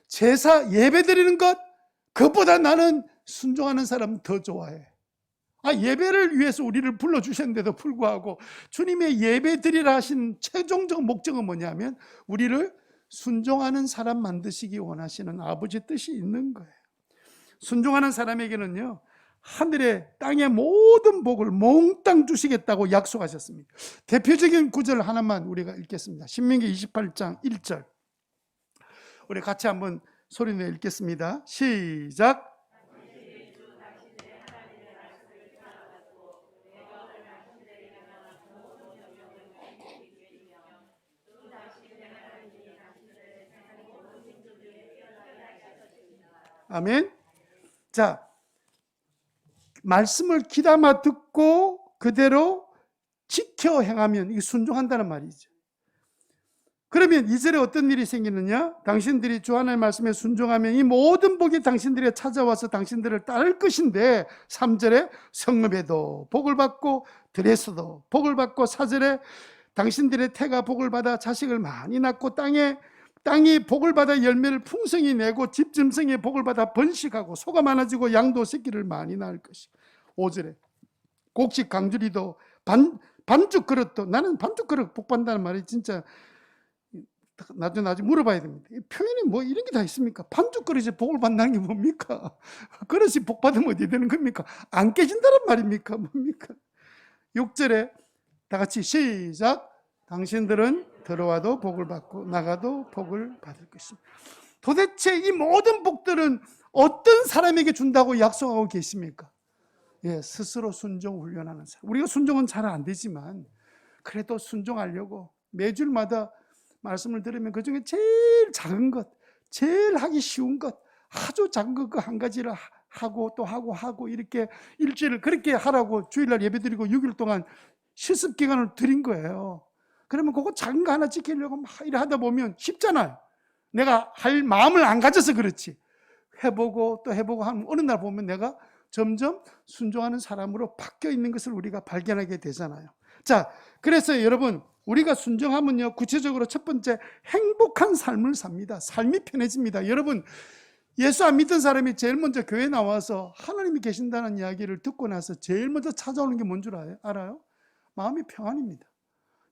제사 예배 드리는 것, 그것보다 나는 순종하는 사람 더 좋아해. 예배를 위해서 우리를 불러주셨는데도 불구하고 주님의 예배 드리라 하신 최종적 목적은 뭐냐면 우리를 순종하는 사람 만드시기 원하시는 아버지 뜻이 있는 거예요. 순종하는 사람에게는요, 하늘의 땅의 모든 복을 몽땅 주시겠다고 약속하셨습니다. 대표적인 구절 하나만 우리가 읽겠습니다. 신명기 28장 1절. 우리 같이 한번 소리내어 읽겠습니다. 시작. 아멘. 자, 말씀을 귀담아 듣고 그대로 지켜 행하면 이게 순종한다는 말이죠. 그러면 2절에 어떤 일이 생기느냐? 당신들이 주 하나님의 말씀에 순종하면 이 모든 복이 당신들에게 찾아와서 당신들을 따를 것인데, 3절에 성읍에도 복을 받고 들에서도 복을 받고, 4절에 당신들의 태가 복을 받아 자식을 많이 낳고 땅이 복을 받아 열매를 풍성히 내고 집짐승의 복을 받아 번식하고 소가 많아지고 양도 새끼를 많이 낳을 것이. 5절에 곡식 강주리도 반죽 그릇도, 나는 반죽 그릇 복 받는다는 말이 진짜 나중에 물어봐야 됩니다. 이 표현이 뭐 이런 게 다 있습니까? 반죽 그릇이 복을 받는다는 게 뭡니까? 그릇이 복 받으면 어디 되는 겁니까? 안 깨진다는 말입니까? 뭡니까? 6절에 다 같이 시작. 당신들은 들어와도 복을 받고 나가도 복을 받을 것입니다. 도대체 이 모든 복들은 어떤 사람에게 준다고 약속하고 계십니까? 예, 스스로 순종 훈련하는 사람. 우리가 순종은 잘 안 되지만 그래도 순종하려고 매주마다 말씀을 들으면 그 중에 제일 작은 것, 제일 하기 쉬운 것, 아주 작은 것 그 한 가지를 하고 또 하고 이렇게 일주일을 그렇게 하라고 주일날 예배드리고 6일 동안 실습 기간을 드린 거예요. 그러면 그거 작은 거 하나 지키려고 막 이래 하다 보면 쉽잖아요. 내가 할 마음을 안 가져서 그렇지. 해보고 또 해보고 하면 어느 날 보면 내가 점점 순종하는 사람으로 바뀌어 있는 것을 우리가 발견하게 되잖아요. 자, 그래서 여러분, 우리가 순종하면요, 구체적으로 첫 번째, 행복한 삶을 삽니다. 삶이 편해집니다. 여러분, 예수 안 믿던 사람이 제일 먼저 교회 나와서 하나님이 계신다는 이야기를 듣고 나서 제일 먼저 찾아오는 게 뭔 줄 알아요? 마음이 평안입니다.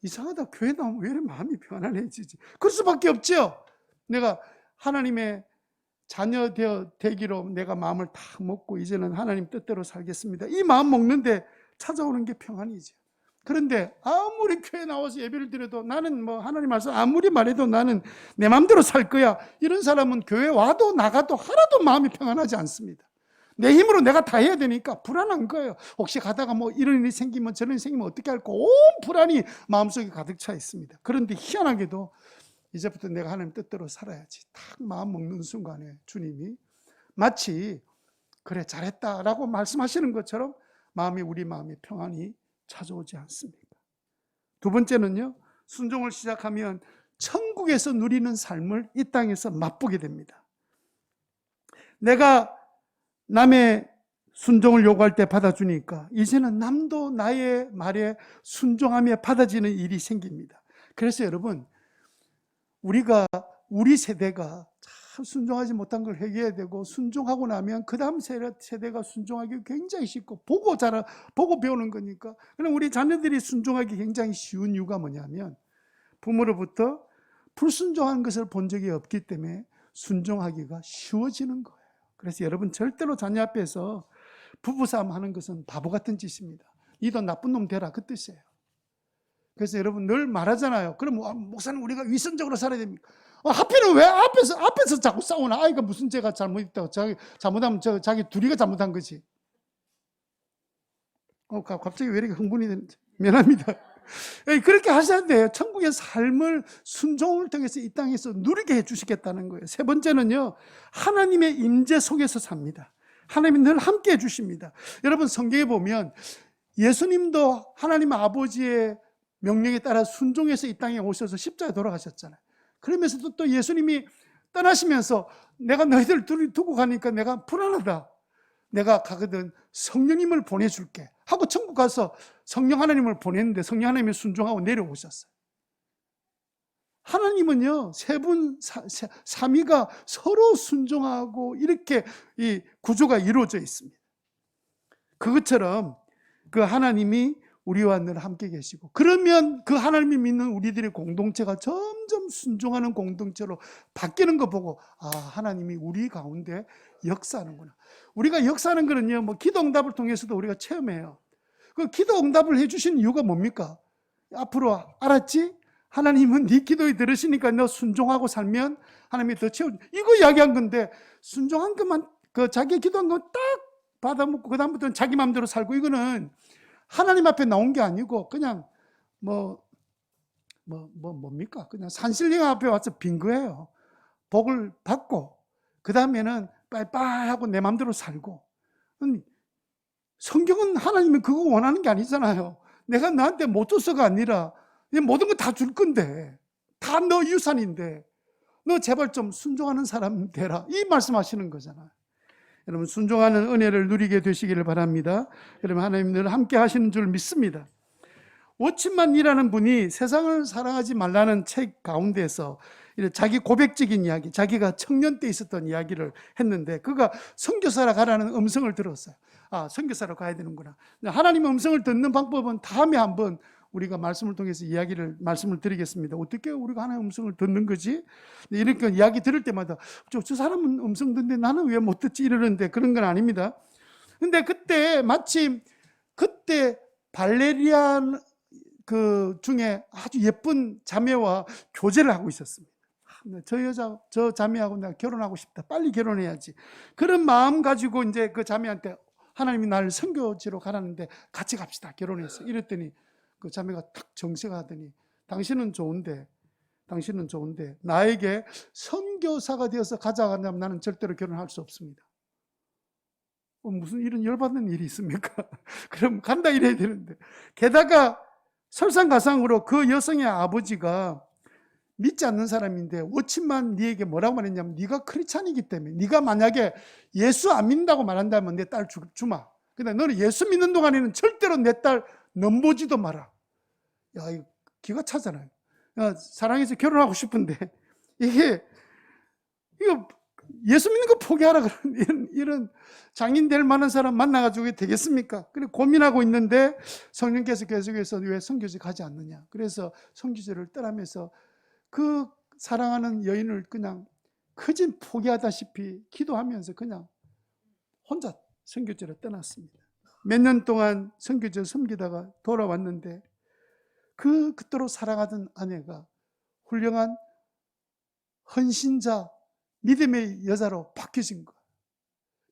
이상하다, 교회 나오면 왜 이렇게 마음이 평안해지지? 그럴 수밖에 없죠. 내가 하나님의 자녀 되기로 내가 마음을 다 먹고 이제는 하나님 뜻대로 살겠습니다. 이 마음 먹는데 찾아오는 게 평안이죠. 그런데 아무리 교회 나와서 예배를 드려도 나는 뭐 하나님 말씀 아무리 말해도 나는 내 마음대로 살 거야, 이런 사람은 교회 와도 나가도 하나도 마음이 평안하지 않습니다. 내 힘으로 내가 다 해야 되니까 불안한 거예요. 혹시 가다가 뭐 이런 일이 생기면 저런 일이 생기면 어떻게 할까, 온 불안이 마음속에 가득 차 있습니다. 그런데 희한하게도 이제부터 내가 하나님 뜻대로 살아야지 딱 마음 먹는 순간에 주님이 마치 그래 잘했다라고 말씀하시는 것처럼 우리 마음이 평안이 찾아오지 않습니까? 두 번째는요, 순종을 시작하면 천국에서 누리는 삶을 이 땅에서 맛보게 됩니다. 내가 남의 순종을 요구할 때 받아주니까 이제는 남도 나의 말에 순종하며 받아지는 일이 생깁니다. 그래서 여러분, 우리 세대가 참 순종하지 못한 걸 회개해야 되고, 순종하고 나면 그 다음 세대가 순종하기 굉장히 쉽고 보고 배우는 거니까. 그럼 우리 자녀들이 순종하기 굉장히 쉬운 이유가 뭐냐면 부모로부터 불순종한 것을 본 적이 없기 때문에 순종하기가 쉬워지는 거예요. 그래서 여러분, 절대로 자녀 앞에서 부부싸움 하는 것은 바보 같은 짓입니다. 니도 나쁜 놈 되라, 그 뜻이에요. 그래서 여러분 늘 말하잖아요. 그럼 목사님 우리가 위선적으로 살아야 됩니까? 하필은 왜 앞에서 자꾸 싸우나? 아이가 무슨 죄가 잘못했다고, 잘못하면 자기 둘이가 잘못한 거지. 갑자기 왜 이렇게 흥분이 되는지 미안합니다. 그렇게 하셔야 돼요. 천국의 삶을 순종을 통해서 이 땅에서 누리게 해주시겠다는 거예요. 세 번째는요, 하나님의 임재 속에서 삽니다. 하나님이 늘 함께 해주십니다. 여러분, 성경에 보면 예수님도 하나님 아버지의 명령에 따라 순종해서 이 땅에 오셔서 십자가에 돌아가셨잖아요. 그러면서도 또 예수님이 떠나시면서 내가 너희들 두고 가니까 내가 불안하다, 내가 가거든 성령님을 보내줄게 하고 천국 가서 성령 하나님을 보냈는데 성령 하나님이 순종하고 내려오셨어요. 하나님은요, 세 분 삼위가 서로 순종하고 이렇게 이 구조가 이루어져 있습니다. 그것처럼 그 하나님이 우리와 늘 함께 계시고, 그러면 그 하나님이 믿는 우리들의 공동체가 점점 순종하는 공동체로 바뀌는 거 보고, 하나님이 우리 가운데 역사하는구나. 우리가 역사하는 거는요, 뭐 기도 응답을 통해서도 우리가 체험해요. 그 기도 응답을 해주신 이유가 뭡니까? 앞으로 알았지? 하나님은 네 기도에 들으시니까 너 순종하고 살면 하나님이 더 채워줘. 이거 이야기한 건데, 순종한 것만, 자기 기도한 거 딱 받아먹고 그다음부터는 자기 마음대로 살고, 이거는 하나님 앞에 나온 게 아니고 그냥 뭡니까? 그냥 산신령 앞에 와서 빈 거예요. 복을 받고 그 다음에는 빠이빠이 하고 내 마음대로 살고. 성경은 하나님이 그거 원하는 게 아니잖아요. 내가 너한테 못 줘서가 아니라 모든 거 다 줄 건데, 다 너 유산인데 너 제발 좀 순종하는 사람 되라, 이 말씀하시는 거잖아요. 여러분, 순종하는 은혜를 누리게 되시기를 바랍니다. 여러분, 하나님 늘 함께 하시는 줄 믿습니다. 워치만이라는 분이 세상을 사랑하지 말라는 책 가운데서 자기 고백적인 이야기, 자기가 청년 때 있었던 이야기를 했는데, 그가 선교사라 가라는 음성을 들었어요. 아, 선교사로 가야 되는구나. 하나님의 음성을 듣는 방법은 다음에 한번 우리가 말씀을 통해서 말씀을 드리겠습니다. 어떻게 우리가 하나님의 음성을 듣는 거지? 이렇게 이야기 들을 때마다 저 사람은 음성 듣는데 나는 왜 못 듣지? 이러는데 그런 건 아닙니다. 근데 그때 마침 그때 발레리안 그 중에 아주 예쁜 자매와 교제를 하고 있었습니다. 저 자매하고 내가 결혼하고 싶다. 빨리 결혼해야지. 그런 마음 가지고 이제 그 자매한테 하나님이 나를 선교지로 가라는데 같이 갑시다. 결혼해서. 이랬더니 그 자매가 탁 정색하더니 당신은 좋은데 나에게 선교사가 되어서 가자고 하면 나는 절대로 결혼할 수 없습니다. 무슨 이런 열받는 일이 있습니까? 그럼 간다 이래야 되는데. 게다가 설상가상으로 그 여성의 아버지가 믿지 않는 사람인데 워치만 네에게 뭐라고 말했냐면, 네가 크리스찬이기 때문에, 네가 만약에 예수 안 믿는다고 말한다면 내 딸 주마. 근데 너는 예수 믿는 동안에는 절대로 내 딸 넘보지도 마라. 야, 이거 기가 차잖아요. 사랑해서 결혼하고 싶은데 이거 예수 믿는 거 포기하라 그런 이런 장인 될 만한 사람 만나가지고 되겠습니까? 그래 고민하고 있는데 성령께서 계속해서 왜 선교지 가지 않느냐. 그래서 선교지를 떠나면서 그 사랑하는 여인을 그냥 커진 포기하다시피 기도하면서 그냥 혼자 선교지를 떠났습니다. 몇 년 동안 선교지를 섬기다가 돌아왔는데 그토록 사랑하던 아내가 훌륭한 헌신자, 믿음의 여자로 바뀌어진 거예요.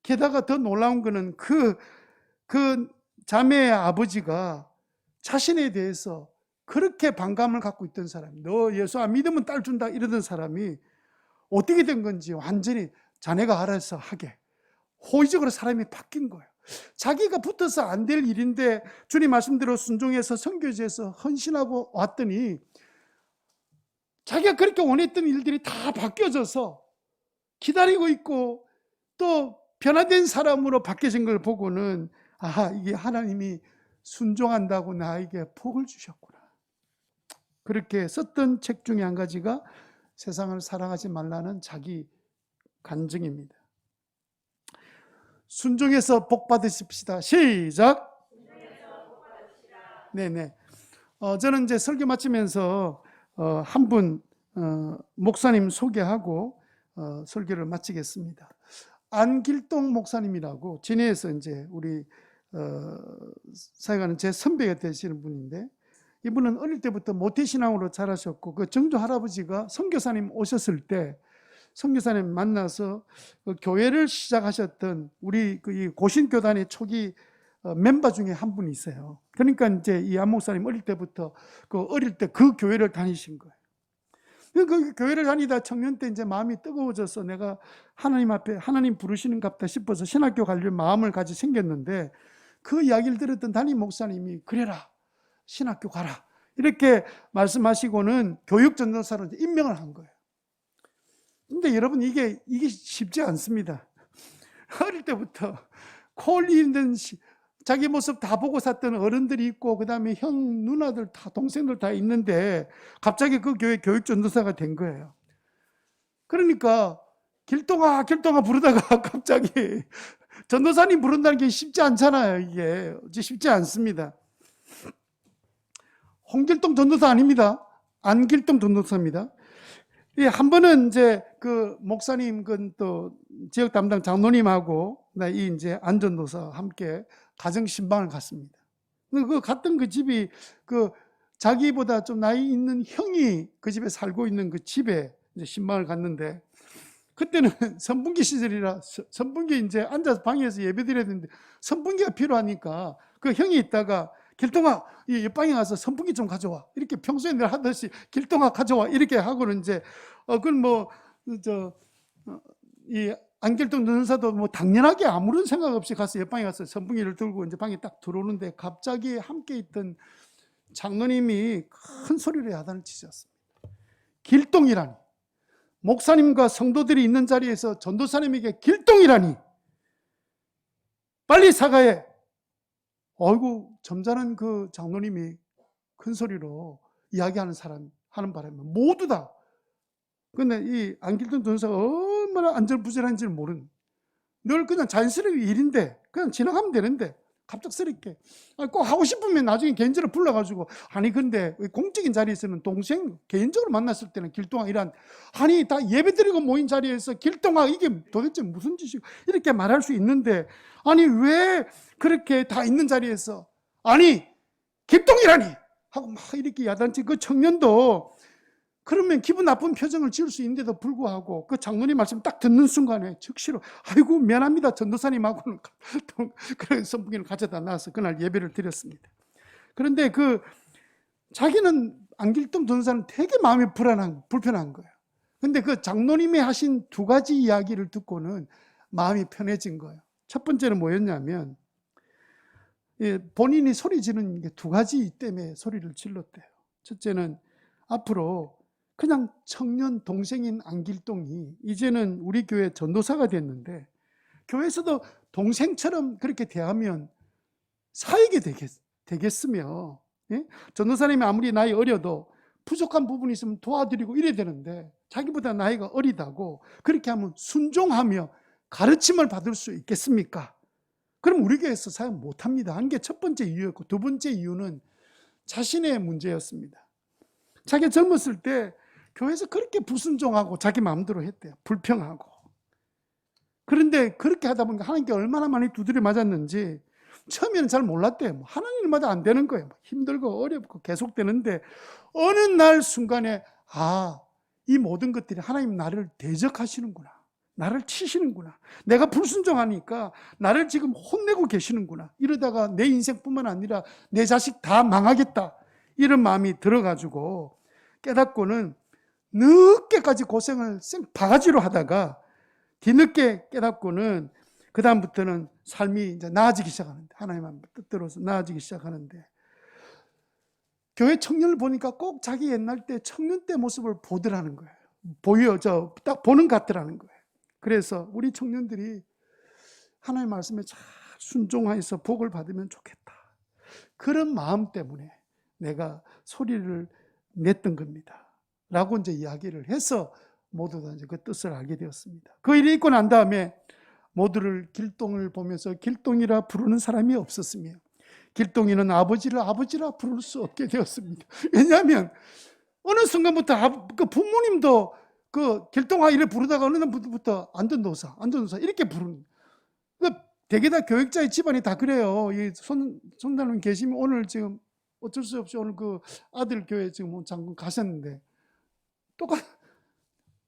게다가 더 놀라운 거는 그 자매의 아버지가 자신에 대해서 그렇게 반감을 갖고 있던 사람이, 너 예수 안 믿으면 딸 준다 이러던 사람이 어떻게 된 건지 완전히 자네가 알아서 하게 호의적으로 사람이 바뀐 거예요. 자기가 붙어서 안 될 일인데 주님 말씀대로 순종해서 선교지에서 헌신하고 왔더니 자기가 그렇게 원했던 일들이 다 바뀌어져서 기다리고 있고 또 변화된 사람으로 바뀌어진 걸 보고는, 아, 이게 하나님이 순종한다고 나에게 복을 주셨구나. 그렇게 썼던 책 중에 한 가지가 세상을 사랑하지 말라는 자기 간증입니다. 순종해서 복 받으십시다. 시작. 네네. 저는 이제 설교 마치면서 한 분 목사님 소개하고 설교를 마치겠습니다. 안길동 목사님이라고 진해에서 이제 우리 사역하는 제 선배가 되시는 분인데, 이분은 어릴 때부터 모태신앙으로 자라셨고 그 정조 할아버지가 선교사님 오셨을 때 선교사님 만나서 그 교회를 시작하셨던 우리 이 고신교단의 초기 멤버 중에 한 분이 있어요. 그러니까 이제 이 안 목사님 어릴 때부터 어릴 때 그 교회를 다니신 거예요. 그 교회를 다니다 청년 때 이제 마음이 뜨거워져서 내가 하나님 앞에 하나님 부르시는 갑다 싶어서 신학교 가려는 마음을 가지 생겼는데, 그 이야기를 들었던 담임 목사님이 그래라, 신학교 가라 이렇게 말씀하시고는 교육 전도사로 임명을 한 거예요. 근데 여러분 이게 쉽지 않습니다. 어릴 때부터 코 흘리는 자기 모습 다 보고 샀던 어른들이 있고 그 다음에 형, 누나들 다 동생들 다 있는데 갑자기 그 교회 교육 전도사가 된 거예요. 그러니까 길동아 부르다가 갑자기 전도사님 부른다는 게 쉽지 않잖아요. 이게 쉽지 않습니다. 홍길동 전도사 아닙니다. 안길동 전도사입니다. 한 번은 이제 그 목사님 또 지역 담당 장로님하고 이 이제 안 전도사 함께 가정 신방을 갔습니다. 그 갔던 그 집이 자기보다 좀 나이 있는 형이 그 집에 살고 있는 그 집에 이제 신방을 갔는데, 그때는 선분기 시절이라 선분기 이제 앉아서 방에서 예배드려야 되는데 선분기가 필요하니까 그 형이 있다가 길동아 이 옆방에 가서 선분기 좀 가져와, 이렇게 평소에 늘 하듯이 길동아 가져와 이렇게 하고는 이제 그건 이 안길동 전도사도 당연하게 아무런 생각 없이 가서 옆방에 가서 선분기를 들고 이제 방에 딱 들어오는데 갑자기 함께 있던 장로님이 큰 소리로 야단을 치셨습니다. 길동이라니, 목사님과 성도들이 있는 자리에서 전도사님에게 길동이라니, 빨리 사과해. 어이구, 점잖은 그 장로님이 큰 소리로 이야기하는 사람 하는 바람에 모두 다. 근데 이 안길동 전도사가 얼마나 안절부절한지를 모르는, 늘 그냥 자연스러운 일인데 그냥 지나가면 되는데 갑작스럽게 꼭 하고 싶으면 나중에 개인적으로 불러가지고, 아니 근데 공적인 자리에서는 동생 개인적으로 만났을 때는 길동아 이란, 아니 다 예배드리고 모인 자리에서 길동아 이게 도대체 무슨 짓이고 이렇게 말할 수 있는데, 아니 왜 그렇게 다 있는 자리에서 아니 길동이라니 하고 막 이렇게 야단치. 그 청년도 그러면 기분 나쁜 표정을 지을 수 있는데도 불구하고 그 장로님 말씀 딱 듣는 순간에 즉시로 아이고 미안합니다 전도사님하고는 그런 선풍기를 가져다 놔서 그날 예배를 드렸습니다. 그런데 그 자기는 안길동 전도사는 되게 마음이 불편한 거예요. 근데 그 장로님이 하신 두 가지 이야기를 듣고는 마음이 편해진 거예요. 첫 번째는 뭐였냐면, 본인이 소리 지르는 게 두 가지 때문에 소리를 질렀대요. 첫째는 앞으로 그냥 청년 동생인 안길동이 이제는 우리 교회 전도사가 됐는데, 교회에서도 동생처럼 그렇게 대하면 사역이 되겠으며, 예? 전도사님이 아무리 나이 어려도 부족한 부분이 있으면 도와드리고 이래야 되는데, 자기보다 나이가 어리다고 그렇게 하면 순종하며 가르침을 받을 수 있겠습니까? 그럼 우리 교회에서 사역 못합니다 한 게 첫 번째 이유였고, 두 번째 이유는 자신의 문제였습니다. 자기가 젊었을 때 교회에서 그렇게 불순종하고 자기 마음대로 했대요. 불평하고. 그런데 그렇게 하다 보니까 하나님께 얼마나 많이 두드려 맞았는지 처음에는 잘 몰랐대요. 하는 일마다 안 되는 거예요. 힘들고 어렵고 계속되는데, 어느 날 순간에 이 모든 것들이 하나님 나를 대적하시는구나, 나를 치시는구나, 내가 불순종하니까 나를 지금 혼내고 계시는구나, 이러다가 내 인생뿐만 아니라 내 자식 다 망하겠다, 이런 마음이 들어가지고 깨닫고는 늦게까지 고생을 바가지로 하다가 뒤늦게 깨닫고는 그 다음부터는 삶이 이제 나아지기 시작하는데, 하나님 뜻대로서 나아지기 시작하는데, 교회 청년을 보니까 꼭 자기 옛날 때 청년 때 모습을 보더라는 거예요. 딱 보는 것 같더라는 거예요. 그래서 우리 청년들이 하나님의 말씀에 잘 순종해서 복을 받으면 좋겠다, 그런 마음 때문에 내가 소리를 냈던 겁니다 라고 이제 이야기를 해서 모두 다 이제 그 뜻을 알게 되었습니다. 그 일이 있고 난 다음에 모두를 길동을 보면서 길동이라 부르는 사람이 없었으며, 길동이는 아버지라 부를 수 없게 되었습니다. 왜냐하면 어느 순간부터 그 부모님도 그 길동아 이래 부르다가 어느 날부터 안전도사 이렇게 부르는, 그 대개 다 교육자의 집안이 다 그래요. 이 손달님 계시면 오늘 지금 어쩔 수 없이 오늘 그 아들 교회 지금 잠깐 가셨는데, 똑같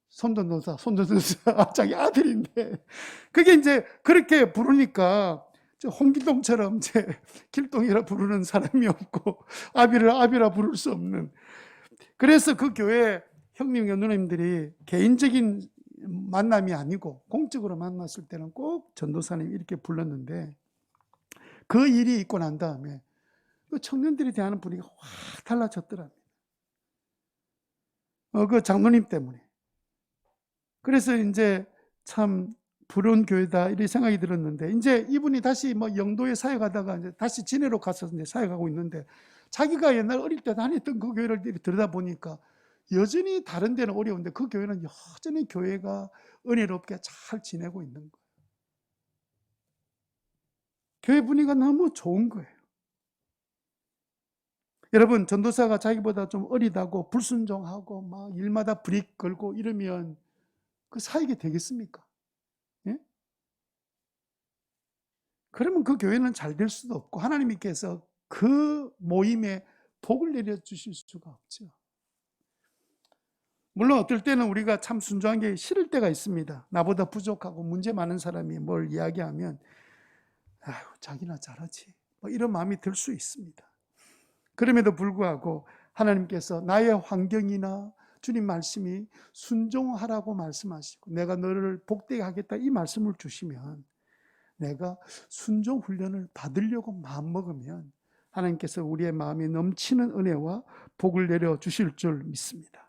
손전도사 자기 아들인데, 그게 이제 그렇게 부르니까 홍길동처럼 이제 길동이라 부르는 사람이 없고 아비라 부를 수 없는. 그래서 그 교회 형님 누님들이 개인적인 만남이 아니고 공적으로 만났을 때는 꼭 전도사님 이렇게 불렀는데, 그 일이 있고 난 다음에 그 청년들이 대하는 분위기가 확 달라졌더랍니다. 그 장로님 때문에. 그래서 이제 참 부러운 교회다 이런 생각이 들었는데, 이제 이분이 다시 영도에 사역하다가 이제 다시 진해로 가서 이제 사역하고 있는데, 자기가 옛날 어릴 때 다녔던 그 교회를 들여다 보니까 여전히 다른 데는 어려운데 그 교회는 여전히 교회가 은혜롭게 잘 지내고 있는 거예요. 교회 분위기가 너무 좋은 거예요. 여러분, 전도사가 자기보다 좀 어리다고 불순종하고 막 일마다 브레이크 걸고 이러면 그 사역이 되겠습니까? 예? 그러면 그 교회는 잘 될 수도 없고 하나님께서 그 모임에 복을 내려주실 수가 없죠. 물론 어떨 때는 우리가 참 순종한 게 싫을 때가 있습니다. 나보다 부족하고 문제 많은 사람이 뭘 이야기하면 아유 자기나 잘하지 이런 마음이 들 수 있습니다. 그럼에도 불구하고 하나님께서 나의 환경이나 주님 말씀이 순종하라고 말씀하시고 내가 너를 복되게 하겠다 이 말씀을 주시면 내가 순종 훈련을 받으려고 마음먹으면 하나님께서 우리의 마음에 넘치는 은혜와 복을 내려주실 줄 믿습니다.